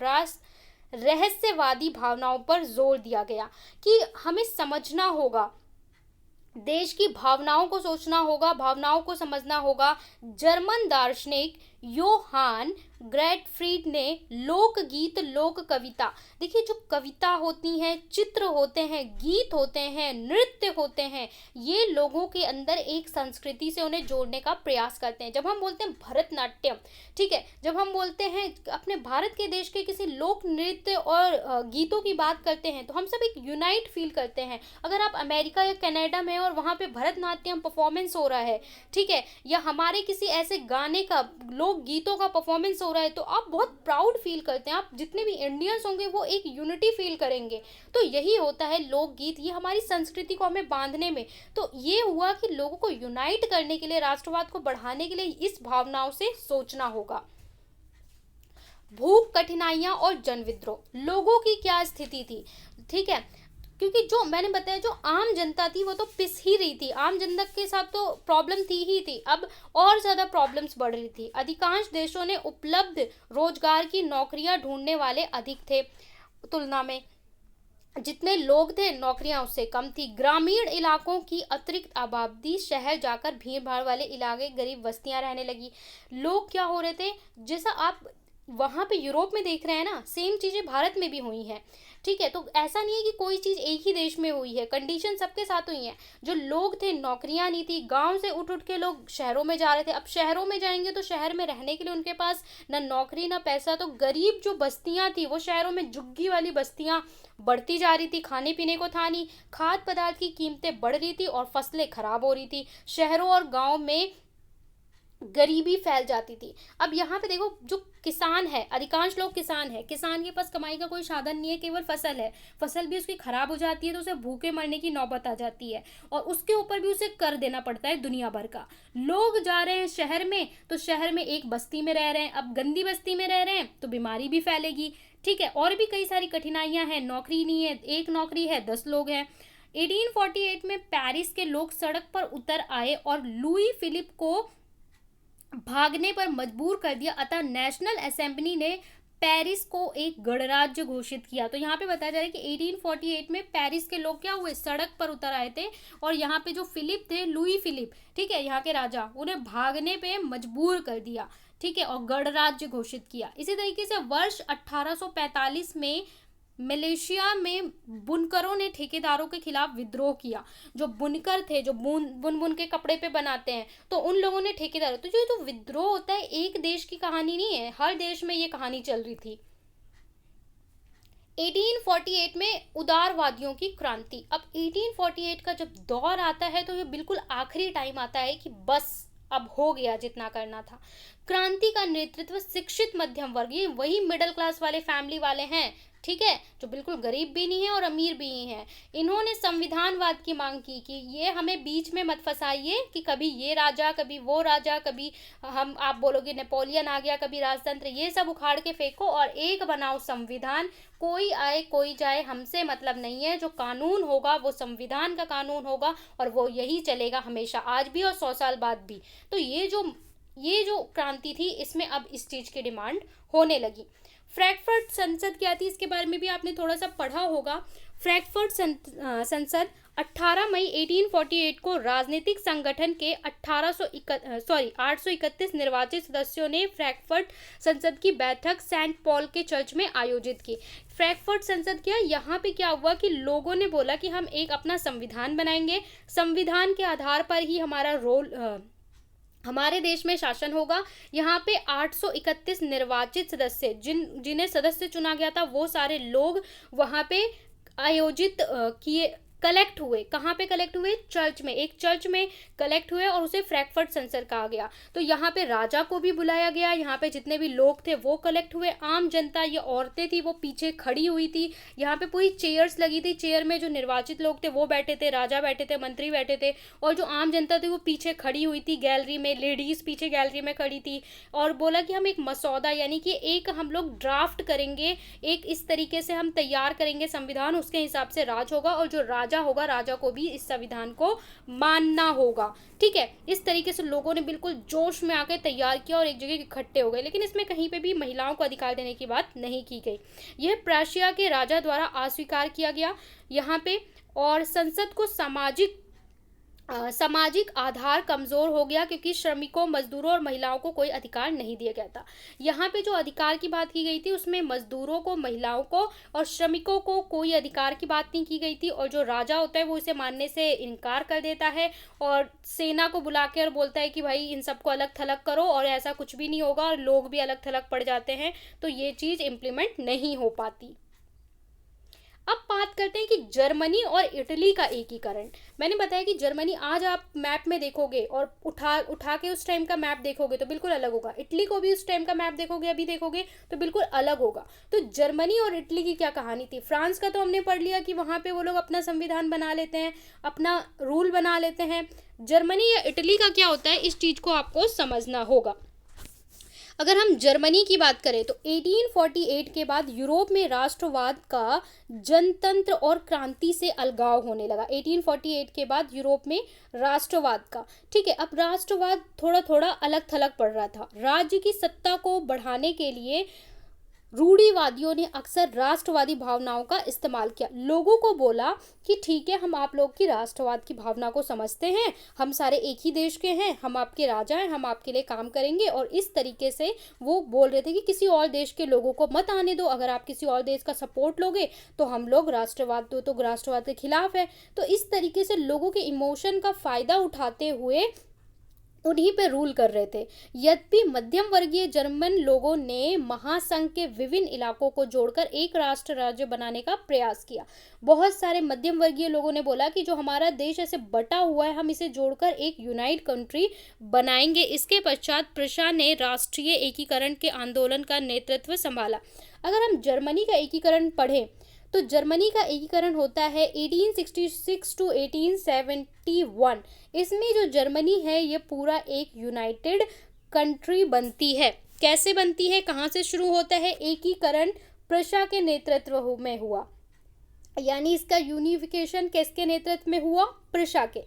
रहस्यवादी भावनाओं पर जोर दिया गया कि हमें समझना होगा, देश की भावनाओं को सोचना होगा, भावनाओं को समझना होगा। जर्मन दार्शनिक योहान ग्रेटफ्रीड ने लोकगीत, लोक कविता, देखिए जो कविता होती हैं, चित्र होते हैं, गीत होते हैं, नृत्य होते हैं, ये लोगों के अंदर एक संस्कृति से उन्हें जोड़ने का प्रयास करते हैं। जब हम बोलते हैं भरतनाट्यम, ठीक है, जब हम बोलते हैं अपने भारत के देश के किसी लोक नृत्य और गीतों की बात करते हैं तो हम सब एक यूनाइट फील करते हैं। अगर आप अमेरिका या कनाडा में और वहाँ पे भरतनाट्यम परफॉर्मेंस हो रहा है, ठीक है, या हमारे किसी ऐसे गाने का, लोक गीतों का परफॉर्मेंस हो रहा है, तो आप बहुत प्राउड फील करते हैं। आप जितने भी इंडियंस होंगे वो एक यूनिटी फील करेंगे। तो यही होता है लोकगीत, ये हमारी संस्कृति को हमें बांधने में। तो ये हुआ कि लोगों को यूनाइट करने के लिए, राष्ट्रवाद को बढ़ाने के लिए इस भावनाओं से सोचना होगा। भूख, कठिनाइयां और जन विद्रोह। लोगों की क्या स्थिति थी, ठीक है, क्योंकि जो मैंने बताया जो आम जनता थी वो तो पिस ही रही थी, आम जनता के साथ तो प्रॉब्लम थी ही थी। अब और ज़्यादा प्रॉब्लम्स बढ़ रही थी। अधिकांश देशों ने उपलब्ध रोजगार की नौकरियां ढूंढने वाले अधिक थे तुलना में, जितने लोग थे नौकरियां उससे कम थी। ग्रामीण इलाकों की अतिरिक्त आबादी शहर जाकर भीड़ भाड़ वाले इलाके, गरीब बस्तियां रहने लगी। लोग क्या हो रहे थे, जैसा आप वहाँ पे यूरोप में देख रहे हैं ना, सेम चीज़ें भारत में भी हुई हैं, ठीक है। तो ऐसा नहीं है कि कोई चीज़ एक ही देश में हुई है, कंडीशन सबके साथ हुई हैं। जो लोग थे, नौकरियां नहीं थी, गांव से उठ उठ के लोग शहरों में जा रहे थे। अब शहरों में जाएंगे तो शहर में रहने के लिए उनके पास ना नौकरी ना पैसा, तो गरीब जो बस्तियां थी वो शहरों में झुग्गी वाली बस्तियां बढ़ती जा रही थी, खाने पीने को था नहीं, खाद्य पदार्थ की कीमतें बढ़ रही थी और फसलें खराब हो रही थी। शहरों और गाँव में गरीबी फैल जाती थी। अब यहाँ पे देखो जो किसान है, अधिकांश लोग किसान है, किसान के पास कमाई का कोई साधन नहीं है, केवल फसल है, फसल भी उसकी खराब हो जाती है तो उसे भूखे मरने की नौबत आ जाती है, और उसके ऊपर भी उसे कर देना पड़ता है दुनिया भर का। लोग जा रहे हैं शहर में, तो शहर में एक बस्ती में रह रहे हैं, अब गंदी बस्ती में रह रहे हैं तो बीमारी भी फैलेगी, ठीक है, और भी कई सारी कठिनाइयां हैं, नौकरी नहीं है, एक नौकरी है 10 लोग हैं। 1848 में पेरिस के लोग सड़क पर उतर आए और लुई फिलिप को भागने पर मजबूर कर दिया, अतः नेशनल असेंबली ने पेरिस को एक गणराज्य घोषित किया। तो यहाँ पे बताया जा रहा है कि 1848 में पेरिस के लोग क्या हुए, सड़क पर उतर आए थे, और यहाँ पे जो फिलिप थे, लुई फिलिप, ठीक है, यहाँ के राजा, उन्हें भागने पे मजबूर कर दिया, ठीक है, और गणराज्य घोषित किया। इसी तरीके से वर्ष 1845 में मलेशिया में बुनकरों ने ठेकेदारों के खिलाफ विद्रोह किया। जो बुनकर थे, जो बुन के कपड़े पे बनाते हैं, तो उन लोगों ने ठेकेदारों, तो जो विद्रोह होता है एक देश की कहानी नहीं है, हर देश में ये कहानी चल रही थी। 1848 में उदारवादियों की क्रांति। अब 1848 का जब दौर आता है तो ये बिल्कुल आखिरी टाइम आता है कि बस अब हो गया जितना करना था। क्रांति का नेतृत्व शिक्षित मध्यम वर्ग, ये वही मिडिल क्लास वाले फैमिली वाले हैं, ठीक है, जो बिल्कुल गरीब भी नहीं है और अमीर भी नहीं है। इन्होंने संविधानवाद की मांग की कि ये हमें बीच में मत फंसाइए कि कभी ये राजा, कभी वो राजा, कभी हम, आप बोलोगे नेपोलियन आ गया, कभी राजतंत्र, ये सब उखाड़ के फेंको और एक बनाओ संविधान। कोई आए कोई जाए, हमसे मतलब नहीं है, जो कानून होगा वो संविधान का कानून होगा और वो यही चलेगा हमेशा, आज भी और 100 साल बाद भी। तो ये जो क्रांति थी, इसमें अब इस चीज की डिमांड होने लगी। फ्रैंकफर्ट संसद क्या थी, इसके बारे में भी आपने थोड़ा सा पढ़ा होगा। फ्रैंकफर्ट संसद 18 मई 1848 को राजनीतिक संगठन के 831 निर्वाचित सदस्यों ने फ्रैंकफर्ट संसद की बैठक सेंट पॉल के चर्च में आयोजित की। फ्रैंकफर्ट संसद क्या, यहाँ पे क्या हुआ कि लोगों ने बोला कि हम एक अपना संविधान बनाएंगे, संविधान के आधार पर ही हमारे देश में शासन होगा। यहाँ पे 831 निर्वाचित सदस्य, जिन्हें सदस्य चुना गया था, वो सारे लोग वहाँ पे आयोजित किए, कलेक्ट हुए। कहाँ पे कलेक्ट हुए? चर्च में, एक चर्च में कलेक्ट हुए और उसे फ्रैंकफर्ट संसद कहा गया। तो यहाँ पे राजा को भी बुलाया गया, यहाँ पे जितने भी लोग थे वो कलेक्ट हुए, आम जनता, ये औरतें थी वो पीछे खड़ी हुई थी, यहाँ पे पूरी चेयर्स लगी थी, चेयर में जो निर्वाचित लोग थे वो बैठे थे, राजा बैठे थे, मंत्री बैठे थे, और जो आम जनता थी वो पीछे खड़ी हुई थी गैलरी में, लेडीज पीछे गैलरी में खड़ी थी, और बोला कि हम एक मसौदा, यानी कि एक हम लोग ड्राफ्ट करेंगे, एक इस तरीके से हम तैयार करेंगे संविधान, उसके हिसाब से राज होगा, और जो राजा होगा, राजा को भी इस संविधान को मानना होगा, ठीक है। इस तरीके से लोगों ने बिल्कुल जोश में आकर तैयार किया और एक जगह इकट्ठे हो गए, लेकिन इसमें कहीं पे भी महिलाओं को अधिकार देने की बात नहीं की गई। यह प्रशिया के राजा द्वारा अस्वीकार किया गया यहाँ पे, और संसद को सामाजिक आधार कमजोर हो गया, क्योंकि श्रमिकों, मजदूरों और महिलाओं को कोई अधिकार नहीं दिया गया था। यहाँ पे जो अधिकार की बात की गई थी उसमें मजदूरों को, महिलाओं को और श्रमिकों को कोई अधिकार की बात नहीं की गई थी, और जो राजा होता है वो इसे मानने से इनकार कर देता है और सेना को बुला के और बोलता है कि भाई इन सबको अलग थलग करो, और ऐसा कुछ भी नहीं होगा, और लोग भी अलग थलग पड़ जाते हैं, तो ये चीज़ इम्प्लीमेंट नहीं हो पाती। अब बात करते हैं कि जर्मनी और इटली का एकीकरण। मैंने बताया कि जर्मनी, आज आप मैप में देखोगे और उठा के उस टाइम का मैप देखोगे तो बिल्कुल अलग होगा, इटली को भी उस टाइम का मैप देखोगे, अभी देखोगे तो बिल्कुल अलग होगा। तो जर्मनी और इटली की क्या कहानी थी? फ्रांस का तो हमने पढ़ लिया कि वहाँ पे वो लोग अपना संविधान बना लेते हैं, अपना रूल बना लेते हैं। जर्मनी या इटली का क्या होता है, इस चीज़ को आपको समझना होगा। अगर हम जर्मनी की बात करें तो 1848 के बाद यूरोप में राष्ट्रवाद का जनतंत्र और क्रांति से अलगाव होने लगा। 1848 के बाद यूरोप में राष्ट्रवाद का, ठीक है, अब राष्ट्रवाद थोड़ा थोड़ा अलग थलग पड़ रहा था। राज्य की सत्ता को बढ़ाने के लिए रूढ़िवादियों ने अक्सर राष्ट्रवादी भावनाओं का इस्तेमाल किया। लोगों को बोला कि ठीक है, हम आप लोग की राष्ट्रवाद की भावना को समझते हैं, हम सारे एक ही देश के हैं, हम आपके राजा हैं, हम आपके लिए काम करेंगे, और इस तरीके से वो बोल रहे थे कि किसी और देश के लोगों को मत आने दो, अगर आप किसी और देश का सपोर्ट लोगे तो हम लोग राष्ट्रवाद के खिलाफ है। तो इस तरीके से लोगों के इमोशन का फ़ायदा उठाते हुए उन्हीं पे रूल कर रहे थे। यद्यपि मध्यम वर्गीय जर्मन लोगों ने महासंघ के विभिन्न इलाकों को जोड़कर एक राष्ट्र राज्य बनाने का प्रयास किया। बहुत सारे मध्यम वर्गीय लोगों ने बोला कि जो हमारा देश ऐसे बटा हुआ है, हम इसे जोड़कर एक यूनाइट कंट्री बनाएंगे। इसके पश्चात प्रशा ने राष्ट्रीय एकीकरण के आंदोलन का नेतृत्व संभाला। अगर हम जर्मनी का एकीकरण पढ़ें तो जर्मनी का एकीकरण होता है 1866 टू 1871। इसमें जो जर्मनी है ये पूरा एक यूनाइटेड कंट्री बनती है। कैसे बनती है, कहाँ से शुरू होता है एकीकरण? प्रशा के नेतृत्व में हुआ, यानी इसका यूनिफिकेशन किसके नेतृत्व में हुआ? प्रशा के।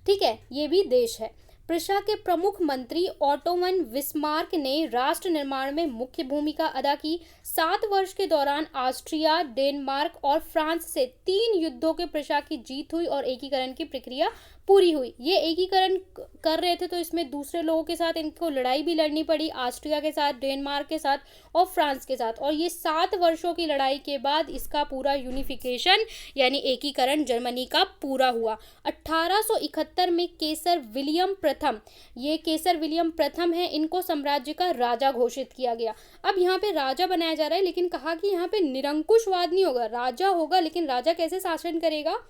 ठीक है, ये भी देश है। प्रशा के प्रमुख मंत्री ऑटो वन बिस्मार्क ने राष्ट्र निर्माण में मुख्य भूमिका अदा की। 7 वर्ष के दौरान ऑस्ट्रिया, डेनमार्क और फ्रांस से 3 युद्धों के प्रशा की जीत हुई और एकीकरण की प्रक्रिया पूरी हुई। ये एकीकरण कर रहे थे तो इसमें दूसरे लोगों के साथ इनको लड़ाई भी लड़नी पड़ी, ऑस्ट्रिया के साथ, डेनमार्क के साथ और फ्रांस के साथ। और ये 7 वर्षों की लड़ाई के बाद इसका पूरा यूनिफिकेशन यानी एकीकरण जर्मनी का पूरा हुआ। 1871 में केसर विलियम प्रथम, ये केसर विलियम प्रथम है, इनको साम्राज्य का राजा घोषित किया गया। अब यहाँ पे राजा बनाया जा रहा है, लेकिन कहा कि यहाँ पे निरंकुशवाद नहीं होगा, राजा होगा। लेकिन राजा कैसे शासन करेगा?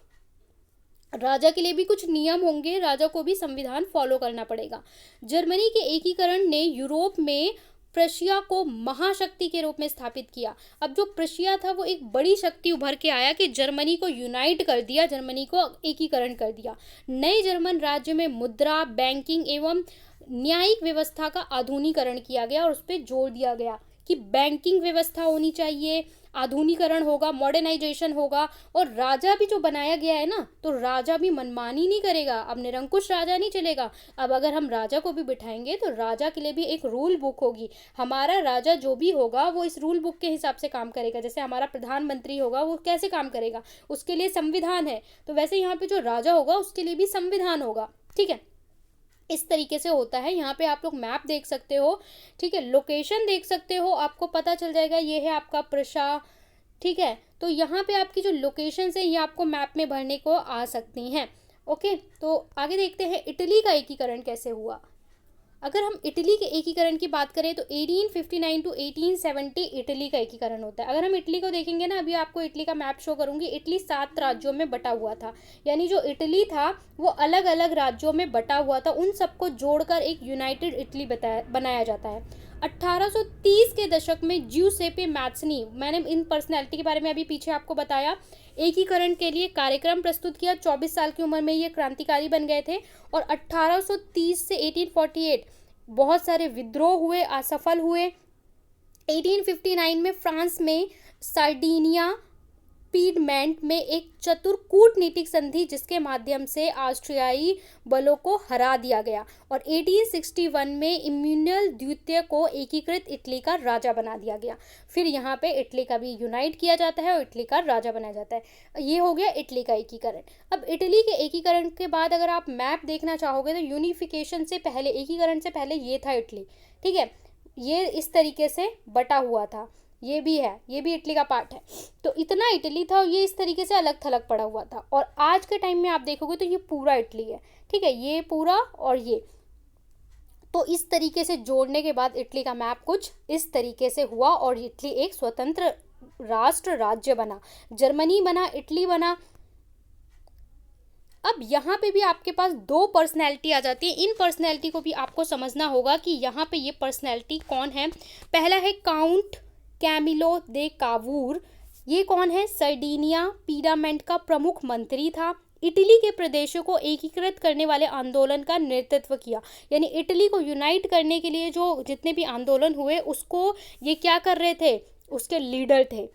राजा के लिए भी कुछ नियम होंगे, राजा को भी संविधान फॉलो करना पड़ेगा। जर्मनी के एकीकरण ने यूरोप में प्रशिया को महाशक्ति के रूप में स्थापित किया। अब जो प्रशिया था वो एक बड़ी शक्ति उभर के आया कि जर्मनी को यूनाइट कर दिया, जर्मनी को एकीकरण कर दिया। नए जर्मन राज्य में मुद्रा, बैंकिंग एवं न्यायिक व्यवस्था का आधुनिकीकरण किया गया और उस पर जोर दिया गया कि बैंकिंग व्यवस्था होनी चाहिए, आधुनिकरण होगा, मॉडर्नाइजेशन होगा। और राजा भी जो बनाया गया है ना, तो राजा भी मनमानी नहीं करेगा, अब निरंकुश राजा नहीं चलेगा। अब अगर हम राजा को भी बिठाएंगे तो राजा के लिए भी एक रूल बुक होगी। हमारा राजा जो भी होगा वो इस रूल बुक के हिसाब से काम करेगा। जैसे हमारा प्रधानमंत्री होगा वो कैसे काम करेगा, उसके लिए संविधान है, तो वैसे यहाँ पे जो राजा होगा उसके लिए भी संविधान होगा। ठीक है, इस तरीके से होता है। यहाँ पे आप लोग मैप देख सकते हो, ठीक है, लोकेशन देख सकते हो, आपको पता चल जाएगा ये है आपका प्रशा। ठीक है, तो यहाँ पे आपकी जो लोकेशन है ये आपको मैप में भरने को आ सकती हैं। ओके, तो आगे देखते हैं इटली का एकीकरण कैसे हुआ। अगर हम इटली के एकीकरण की बात करें तो 1859 टू 1870 इटली का एकीकरण होता है। अगर हम इटली को देखेंगे ना, अभी आपको इटली का मैप शो करूंगी, इटली 7 राज्यों में बटा हुआ था, यानी जो इटली था वो अलग अलग राज्यों में बटा हुआ था, उन सबको जोड़कर एक यूनाइटेड इटली बनाया जाता है। 1830 के दशक में ज्यूसेपे मैत्सनी, मैंने इन पर्सनैलिटी के बारे में अभी पीछे आपको बताया, एकीकरण के लिए कार्यक्रम प्रस्तुत किया। 24 साल की उम्र में ये क्रांतिकारी बन गए थे। और 1830 से 1848 बहुत सारे विद्रोह हुए, असफल हुए। 1859 में फ्रांस में सार्डिनिया पीडमेंट में एक चतुर कूटनीतिक संधि जिसके माध्यम से ऑस्ट्रियाई बलों को हरा दिया गया। और 1861 में इम्यूनल द्वितीय को एकीकृत इटली का राजा बना दिया गया। फिर यहाँ पे इटली का भी यूनाइट किया जाता है और इटली का राजा बनाया जाता है। ये हो गया इटली का एकीकरण। अब इटली के एकीकरण के बाद अगर आप मैप देखना चाहोगे तो यूनिफिकेशन से पहले, एकीकरण से पहले ये था इटली। ठीक है, ये इस तरीके से बटा हुआ था, ये भी है, ये भी इटली का पार्ट है। तो इतना इटली था और ये इस तरीके से अलग थलग पड़ा हुआ था। और आज के टाइम में आप देखोगे तो ये पूरा इटली है। ठीक है, ये पूरा और ये, तो इस तरीके से जोड़ने के बाद इटली का मैप कुछ इस तरीके से हुआ और इटली एक स्वतंत्र राष्ट्र राज्य बना। जर्मनी बना, इटली बना। अब यहाँ पे भी आपके पास 2 पर्सनैलिटी आ जाती है। इन पर्सनैलिटी को भी आपको समझना होगा कि यहाँ पे ये पर्सनैलिटी कौन है। पहला है काउंट कैमिलो दे कावूर। ये कौन है? सर्डिनिया पीडामेंट का प्रमुख मंत्री था। इटली के प्रदेशों को एकीकृत करने वाले आंदोलन का नेतृत्व किया, यानी इटली को यूनाइट करने के लिए जो जितने भी आंदोलन हुए उसको ये क्या कर रहे थे, उसके लीडर थे।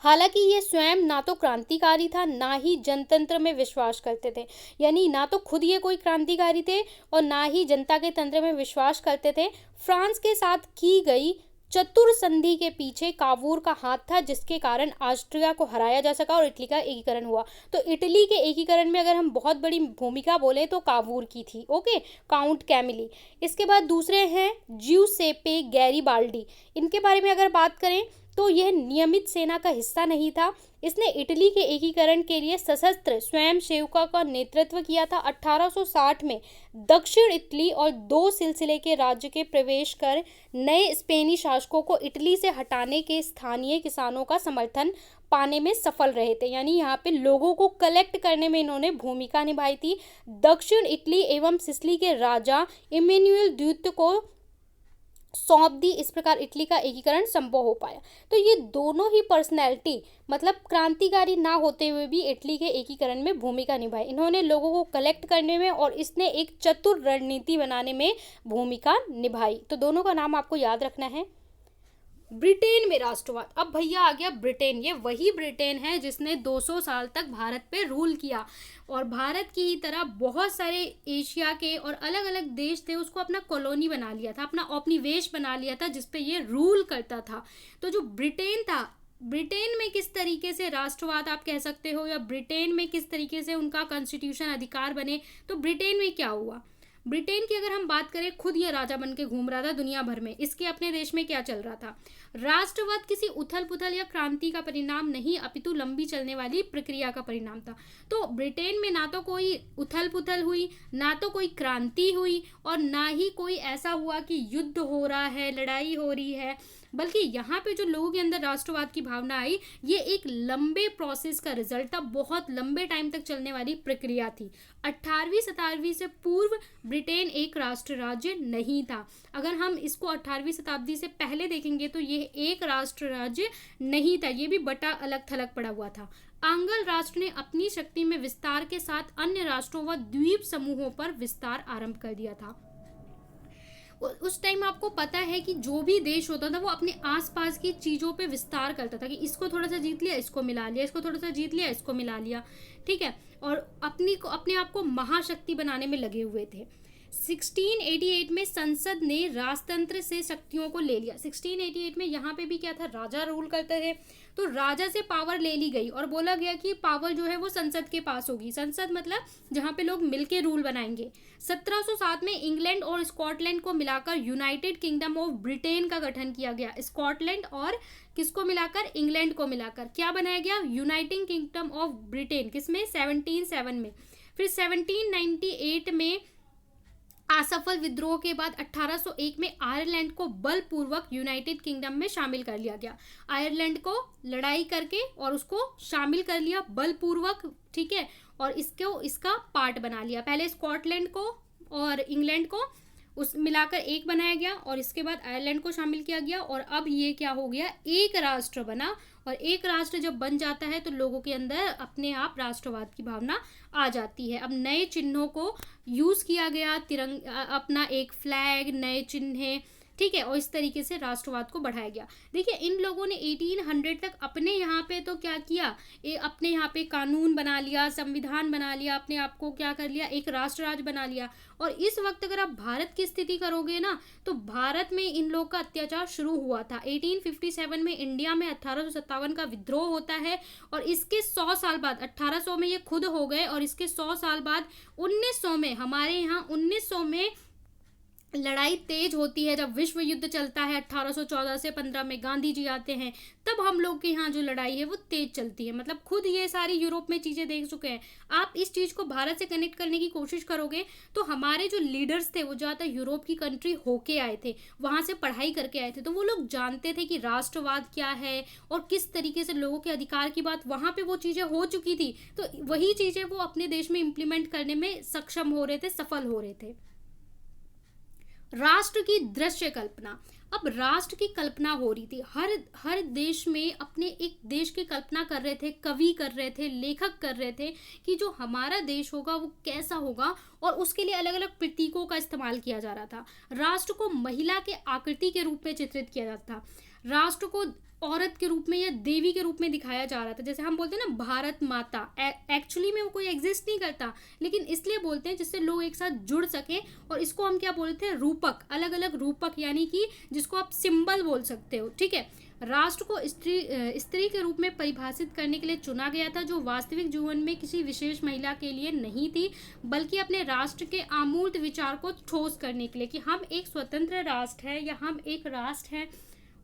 हालांकि ये स्वयं ना तो क्रांतिकारी था ना ही जनतंत्र में विश्वास करते थे, यानी ना तो खुद ये कोई क्रांतिकारी थे और ना ही जनता के तंत्र में विश्वास करते थे। फ्रांस के साथ की गई चतुर संधि के पीछे कावूर का हाथ था, जिसके कारण ऑस्ट्रिया को हराया जा सका और इटली का एकीकरण हुआ। तो इटली के एकीकरण में अगर हम बहुत बड़ी भूमिका बोले तो कावूर की थी। Okay, count Camillo. इसके बाद दूसरे हैं ज्यूसेपे गैरिबाल्डी। इनके बारे में अगर बात करें तो यह नियमित सेना का हिस्सा नहीं था। इसने इटली के एकीकरण के लिए सशस्त्र स्वयंसेवकों का नेतृत्व किया था। 1860 में दक्षिण इटली और 2 सिलसिले के राज्य के प्रवेश कर नए स्पेनी शासकों को इटली से हटाने के स्थानीय किसानों का समर्थन पाने में सफल रहे थे। यानी यहाँ पे लोगों को कलेक्ट करने में इन्होंने भूमिका निभाई थी। दक्षिण इटली एवं सिसिली के राजा इमैनुएल द्वितीय को सौंप दी। इस प्रकार इटली का एकीकरण संभव हो पाया। तो ये दोनों ही पर्सनैलिटी मतलब क्रांतिकारी ना होते हुए भी इटली के एकीकरण में भूमिका निभाई। इन्होंने लोगों को कलेक्ट करने में और इसने एक चतुर रणनीति बनाने में भूमिका निभाई। तो दोनों का नाम आपको याद रखना है। ब्रिटेन में राष्ट्रवाद। अब भैया आ गया ब्रिटेन। ये वही ब्रिटेन है जिसने 200 साल तक भारत पे रूल किया और भारत की ही तरह बहुत सारे एशिया के और अलग अलग देश थे उसको अपना कॉलोनी बना लिया था, अपना उपनिवेश बना लिया था जिसपे ये रूल करता था। तो जो ब्रिटेन था, ब्रिटेन में किस तरीके से राष्ट्रवाद आप कह सकते हो या ब्रिटेन में किस तरीके से उनका कॉन्स्टिट्यूशन अधिकार बने, तो ब्रिटेन में क्या हुआ। ब्रिटेन की अगर हम बात करें, खुद ये राजा बन के घूम रहा था दुनिया भर में। इसके अपने देश में क्या चल रहा था, राष्ट्रवाद किसी उथल पुथल या क्रांति का परिणाम नहीं अपितु लंबी चलने वाली प्रक्रिया का परिणाम था। तो ब्रिटेन में ना तो कोई उथल पुथल हुई, ना तो कोई क्रांति हुई और ना ही कोई ऐसा हुआ कि युद्ध हो रहा है, लड़ाई हो रही है, बल्कि यहाँ पे जो लोगों के अंदर राष्ट्रवाद की भावना आई, ये एक लंबे प्रोसेस का रिजल्ट था, बहुत लंबे टाइम तक चलने वाली प्रक्रिया थी। 18वीं शताब्दी से पूर्व ब्रिटेन एक राष्ट्र राज्य नहीं था। अगर हम इसको 18वीं शताब्दी से पहले देखेंगे तो ये एक राष्ट्र राज्य नहीं था, ये भी बटा अलग थलग पड़ा हुआ था। आंग्ल राष्ट्र ने अपनी शक्ति में विस्तार के साथ अन्य राष्ट्रों व द्वीप समूहों पर विस्तार आरंभ कर दिया था। उस टाइम आपको पता है कि जो भी देश होता था वो अपने आसपास की चीज़ों पे विस्तार करता था कि इसको थोड़ा सा जीत लिया, इसको मिला लिया, इसको थोड़ा सा जीत लिया, इसको मिला लिया, ठीक है, और अपने आप को महाशक्ति बनाने में लगे हुए थे। 1688 में संसद ने राजतंत्र से शक्तियों को ले लिया। 1688 में यहाँ पे भी क्या था, राजा रूल करते थे, तो राजा से पावर ले ली गई और बोला गया कि पावर जो है वो संसद के पास होगी। संसद मतलब जहाँ पे लोग मिलके रूल बनाएंगे। 1707 में इंग्लैंड और स्कॉटलैंड को मिलाकर यूनाइटेड किंगडम ऑफ ब्रिटेन का गठन किया गया। स्कॉटलैंड और किसको मिलाकर, इंग्लैंड को मिलाकर क्या बनाया गया, यूनाइटेड किंगडम ऑफ ब्रिटेन। किसमें, 1707 में। फिर 1798 में असफल विद्रोह के बाद 1801 में आयरलैंड को बलपूर्वक यूनाइटेड किंगडम में शामिल कर लिया गया। आयरलैंड को लड़ाई करके और उसको शामिल कर लिया बलपूर्वक, ठीक है, और इसका पार्ट बना लिया। पहले स्कॉटलैंड को और इंग्लैंड को उस मिलाकर एक बनाया गया और इसके बाद आयरलैंड को शामिल किया गया और अब ये क्या हो गया, एक राष्ट्र बना। और एक राष्ट्र जब बन जाता है तो लोगों के अंदर अपने आप राष्ट्रवाद की भावना आ जाती है। अब नए चिन्हों को यूज़ किया गया, तिरंगा, अपना एक फ्लैग, नए चिन्ह, ठीक है, और इस तरीके से राष्ट्रवाद को बढ़ाया गया। देखिए इन लोगों ने 1800 तक अपने यहाँ पे तो क्या किया, अपने यहाँ पे कानून बना लिया, संविधान बना लिया, अपने आप को क्या कर लिया, एक राष्ट्र राज्य बना लिया। और इस वक्त अगर आप भारत की स्थिति करोगे ना, तो भारत में इन लोग का अत्याचार शुरू हुआ था। 1857 में इंडिया में 1857 का विद्रोह होता है और इसके 100 साल बाद 1800 में ये खुद हो गए और इसके 100 साल बाद 1900 में, हमारे यहाँ 1900 में लड़ाई तेज होती है। जब विश्व युद्ध चलता है 1814 से 15 में गांधी जी आते हैं, तब हम लोग के यहाँ जो लड़ाई है वो तेज चलती है। मतलब खुद ये सारी यूरोप में चीज़ें देख चुके हैं। आप इस चीज़ को भारत से कनेक्ट करने की कोशिश करोगे तो हमारे जो लीडर्स थे वो ज़्यादातर यूरोप की कंट्री होके आए थे, वहाँ से पढ़ाई करके आए थे, तो वो लोग जानते थे कि राष्ट्रवाद क्या है और किस तरीके से लोगों के अधिकार की बात वहाँ पर वो चीज़ें हो चुकी थी। तो वही चीज़ें वो अपने देश में इम्प्लीमेंट करने में सक्षम हो रहे थे, सफल हो रहे थे। राष्ट्र की दृश्य कल्पना। अब राष्ट्र की कल्पना हो रही थी, हर देश में अपने एक देश की कल्पना कर रहे थे, कवि कर रहे थे, लेखक कर रहे थे कि जो हमारा देश होगा वो कैसा होगा, और उसके लिए अलग अलग प्रतीकों का इस्तेमाल किया जा रहा था। राष्ट्र को महिला के आकृति के रूप में चित्रित किया जाता था, राष्ट्र को औरत के रूप में या देवी के रूप में दिखाया जा रहा था। जैसे हम बोलते हैं ना भारत माता, एक्चुअली में वो कोई एग्जिस्ट नहीं करता, लेकिन इसलिए बोलते हैं जिससे लोग एक साथ जुड़ सके, और इसको हम क्या बोलते हैं, रूपक, अलग अलग रूपक, यानी कि जिसको आप सिंबल बोल सकते हो, ठीक है। राष्ट्र को स्त्री के रूप में परिभाषित करने के लिए चुना गया था, जो वास्तविक जीवन में किसी विशेष महिला के लिए नहीं थी, बल्कि अपने राष्ट्र के अमूर्त विचार को ठोस करने के लिए कि हम एक स्वतंत्र राष्ट्र है या हम एक राष्ट्र है,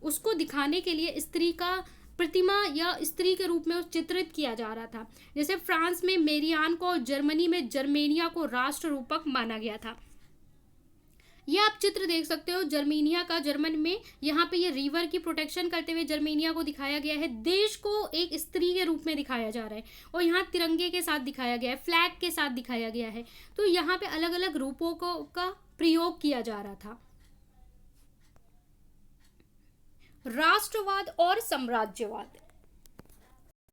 उसको दिखाने के लिए स्त्री का प्रतिमा या स्त्री के रूप में चित्रित किया जा रहा था। जैसे फ्रांस में मेरियान को और जर्मनी में जर्मेनिया को राष्ट्र रूपक माना गया था। ये आप चित्र देख सकते हो जर्मेनिया का, जर्मन में यहाँ पे ये रिवर की प्रोटेक्शन करते हुए जर्मेनिया को दिखाया गया है। देश को एक स्त्री के रूप में दिखाया जा रहा है और यहाँ तिरंगे के साथ दिखाया गया है, फ्लैग के साथ दिखाया गया है। तो यहाँ पे अलग अलग रूपों का प्रयोग किया जा रहा था। राष्ट्रवाद और साम्राज्यवाद,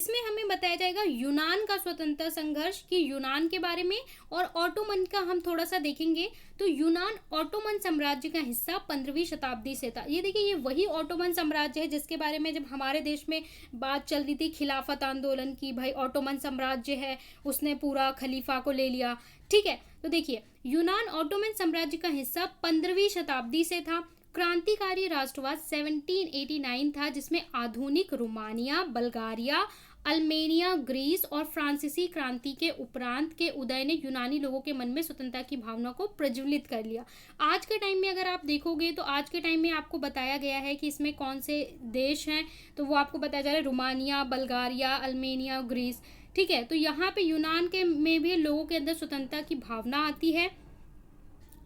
इसमें हमें बताया जाएगा यूनान का स्वतंत्रता संघर्ष कि यूनान के बारे में, और ऑटोमन का हम थोड़ा सा देखेंगे। तो यूनान ऑटोमन साम्राज्य का हिस्सा 15वीं शताब्दी से था। ये देखिए, ये वही ऑटोमन साम्राज्य है जिसके बारे में जब हमारे देश में बात चल रही थी खिलाफत आंदोलन की, भाई ऑटोमन साम्राज्य है, उसने पूरा खलीफा को ले लिया। ठीक है, तो देखिए यूनान ऑटोमन साम्राज्य का हिस्सा 15वीं शताब्दी से था। क्रांतिकारी राष्ट्रवाद 1789 था, जिसमें आधुनिक रोमानिया, बल्गारिया, अल्मेनिया, ग्रीस और फ्रांसीसी क्रांति के उपरांत के उदय ने यूनानी लोगों के मन में स्वतंत्रता की भावना को प्रज्वलित कर लिया। आज के टाइम में अगर आप देखोगे तो आज के टाइम में आपको बताया गया है कि इसमें कौन से देश हैं, तो वो आपको बताया जा रहा है रोमानिया, बल्गारिया, अल्मेनिया, ग्रीस। ठीक है, तो यहाँ पे यूनान के में भी लोगों के अंदर स्वतंत्रता की भावना आती है।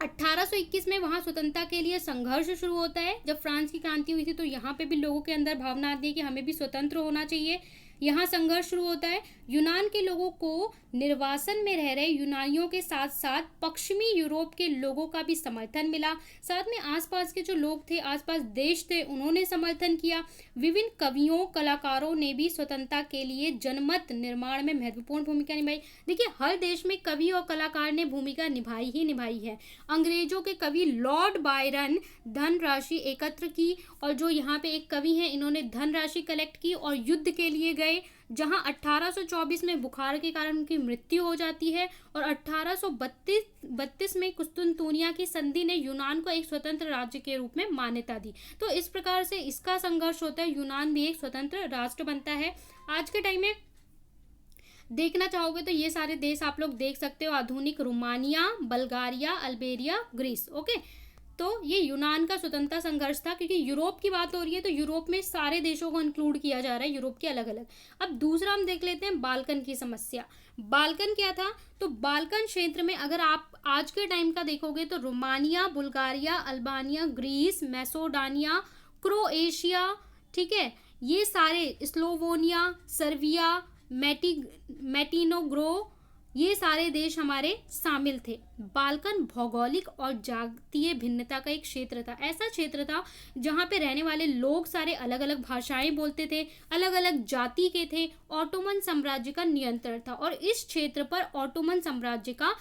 1821 में वहाँ स्वतंत्रता के लिए संघर्ष शुरू होता है। जब फ्रांस की क्रांति हुई थी तो यहाँ पे भी लोगों के अंदर भावना आती है कि हमें भी स्वतंत्र होना चाहिए। यहाँ संघर्ष शुरू होता है। यूनान के लोगों को निर्वासन में रह रहे यूनानियों के साथ साथ पश्चिमी यूरोप के लोगों का भी समर्थन मिला। साथ में आसपास के जो लोग थे, आसपास देश थे, उन्होंने समर्थन किया। विभिन्न कवियों, कलाकारों ने भी स्वतंत्रता के लिए जनमत निर्माण में महत्वपूर्ण भूमिका निभाई। देखिए, हर देश में कवि और कलाकार ने भूमिका निभाई ही निभाई है। अंग्रेजों के कवि लॉर्ड बायरन धनराशि एकत्र की, और जो यहाँ पे एक कवि हैं, इन्होंने धनराशि कलेक्ट की और युद्ध के लिए गए, जहां 1824 में बुखार के कारण उनकी मृत्यु हो जाती है, और 1832 में कुस्तुनतुनिया की संधि ने यूनान को एक स्वतंत्र राज्य के रूप में मान्यता दी। तो इस प्रकार से इसका संघर्ष होता है, यूनान भी एक स्वतंत्र राष्ट्र बनता है। आज के टाइम में देखना चाहोगे तो ये सारे देश आप लोग देख सकते हो, आधुनिक रोमानिया, बल्गारिया, अल्बेरिया, ग्रीस। ओके, तो ये यूनान का स्वतंत्रता संघर्ष था, क्योंकि यूरोप की बात हो रही है तो यूरोप में सारे देशों को इंक्लूड किया जा रहा है, यूरोप के अलग अलग। अब दूसरा हम देख लेते हैं बाल्कन की समस्या। बाल्कन क्या था? तो बाल्कन क्षेत्र में अगर आप आज के टाइम का देखोगे तो Romania, Bulgaria, Albania, Greece, Macedonia, Croatia, ठीक है, ये सारे, स्लोवेनिया, सर्बिया, मेटिनोग्रो, ये सारे देश हमारे शामिल थे। बाल्कन भौगोलिक और जातीय भिन्नता का एक क्षेत्र था। ऐसा क्षेत्र था जहाँ पे रहने वाले लोग सारे अलग अलग भाषाएं बोलते थे, अलग अलग जाति के थे। ऑटोमन साम्राज्य का नियंत्रण था, और इस क्षेत्र पर ऑटोमन साम्राज्य का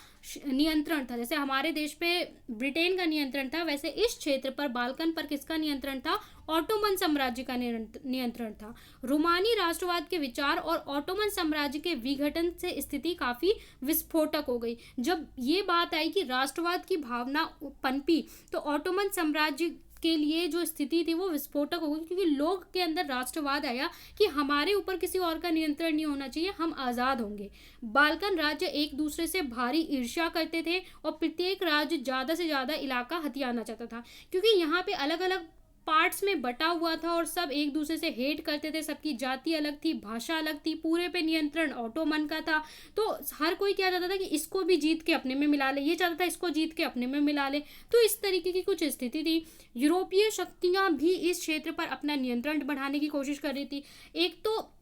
नियंत्रण था। जैसे हमारे देश पे ब्रिटेन का नियंत्रण था, वैसे इस क्षेत्र पर, बाल्कन पर किसका नियंत्रण था? ऑटोमन साम्राज्य का नियंत्रण था। रोमानी राष्ट्रवाद के विचार और ऑटोमन साम्राज्य के विघटन से स्थिति काफी विस्फोटक हो गई। जब ये बात आई कि राष्ट्रवाद की भावना पनपी, तो ऑटोमन साम्राज्य के लिए जो स्थिति थी वो विस्फोटक हो गई, क्योंकि लोग के अंदर राष्ट्रवाद आया कि हमारे ऊपर किसी और का नियंत्रण नहीं होना चाहिए, हम आज़ाद होंगे। बाल्कन राज्य एक दूसरे से भारी ईर्ष्या करते थे, और प्रत्येक राज्य ज़्यादा से ज़्यादा इलाका हथियाना चाहता था, क्योंकि यहाँ पे अलग अलग पार्ट्स में बटा हुआ था और सब एक दूसरे से हेट करते थे। सबकी जाति अलग थी, भाषा अलग थी, पूरे पे नियंत्रण ऑटोमन का था। तो हर कोई क्या चाहता था कि इसको भी जीत के अपने में मिला ले, ये चाहता था इसको जीत के अपने में मिला ले। तो इस तरीके की कुछ स्थिति थी। यूरोपीय शक्तियां भी इस क्षेत्र पर अपना नियंत्रण बढ़ाने की कोशिश कर रही थी। एक तो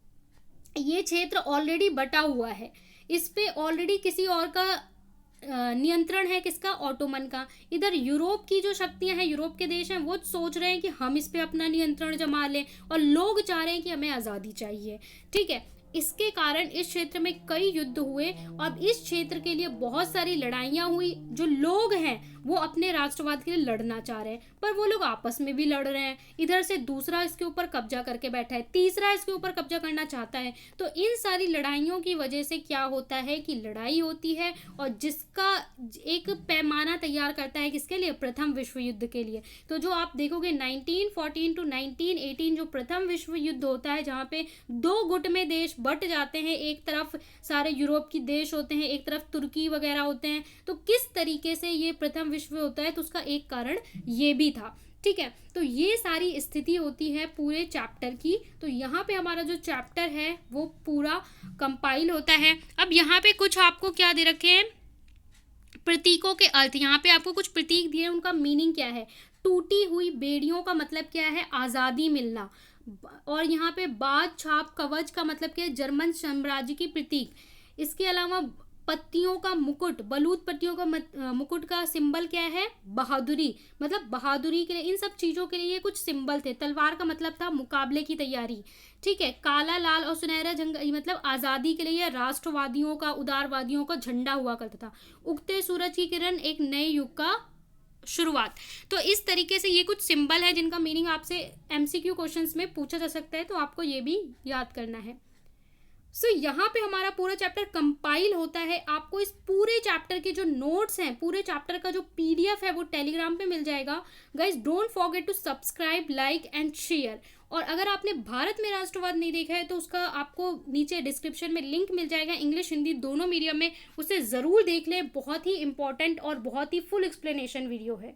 ये क्षेत्र ऑलरेडी बटा हुआ है, इस पे ऑलरेडी किसी और का नियंत्रण है, किसका? ऑटोमन का। इधर यूरोप की जो शक्तियां हैं, यूरोप के देश हैं, वो सोच रहे हैं कि हम इस पे अपना नियंत्रण जमा लें, और लोग चाह रहे हैं कि हमें आज़ादी चाहिए। ठीक है, इसके कारण इस क्षेत्र में कई युद्ध हुए। अब इस क्षेत्र के लिए बहुत सारी लड़ाइयाँ हुई। जो लोग हैं वो अपने राष्ट्रवाद के लिए लड़ना चाह रहे हैं, पर वो लोग आपस में भी लड़ रहे हैं। इधर से दूसरा इसके ऊपर कब्जा करके बैठा है, तीसरा इसके ऊपर कब्जा करना चाहता है। तो इन सारी लड़ाइयों की वजह से क्या होता है कि लड़ाई होती है, और जिसका एक पैमाना तैयार करता है किसके लिए? प्रथम विश्व युद्ध के लिए। तो जो आप देखोगे 1914 to 1918 जो प्रथम विश्व युद्ध होता है, जहाँ पे दो गुट में देश बट जाते हैं, एक तरफ सारे यूरोप की देश होते हैं, एक तरफ तुर्की वगैरह होते हैं। तो किस तरीके से ये प्रथम विश्व होता है, तो उसका एक कारण ये भी था। ठीक है। तो ये सारी स्थिति होती है पूरे चैप्टर की। तो यहाँ पे हमारा जो चैप्टर है वो पूरा कंपाइल होता है। अब यहाँ पे कुछ आपको क्या दे रखे हैं, प्रतीकों के अर्थ। यहाँ पे आपको कुछ प्रतीक दिए हैं, उनका मीनिंग क्या है। टूटी हुई बेड़ियों का मतलब क्या है, आज़ादी मिलना। और यहाँ पे बाज छाप कवच का मतलब क्या है, जर्मन साम्राज्य की प्रतीक। इसके अलावा पत्तियों का मुकुट, बलूत पत्तियों का मुकुट का सिंबल क्या है, बहादुरी, मतलब बहादुरी के लिए, इन सब चीज़ों के लिए ये कुछ सिंबल थे। तलवार का मतलब था मुकाबले की तैयारी। ठीक है। काला, लाल और सुनहरा झंडा मतलब आज़ादी के लिए राष्ट्रवादियों का, उदारवादियों का झंडा हुआ करता था। उगते सूरज की किरण एक नए युग का शुरुआत। तो इस तरीके से ये कुछ सिंबल है जिनका मीनिंग आपसे एमसीक्यू क्वेश्चंस में पूछा जा सकता है, तो आपको ये भी याद करना है। सो यहाँ पे हमारा पूरा चैप्टर कंपाइल होता है। आपको इस पूरे चैप्टर के जो नोट्स हैं, पूरे चैप्टर का जो पीडीएफ है वो टेलीग्राम पे मिल जाएगा। Guys don't forget to subscribe, like and share. और अगर आपने भारत में राष्ट्रवाद नहीं देखा है तो उसका आपको नीचे डिस्क्रिप्शन में लिंक मिल जाएगा, इंग्लिश हिंदी दोनों मीडियम में। उसे ज़रूर देख लें, बहुत ही इंपॉर्टेंट और बहुत ही फुल एक्सप्लेनेशन वीडियो है।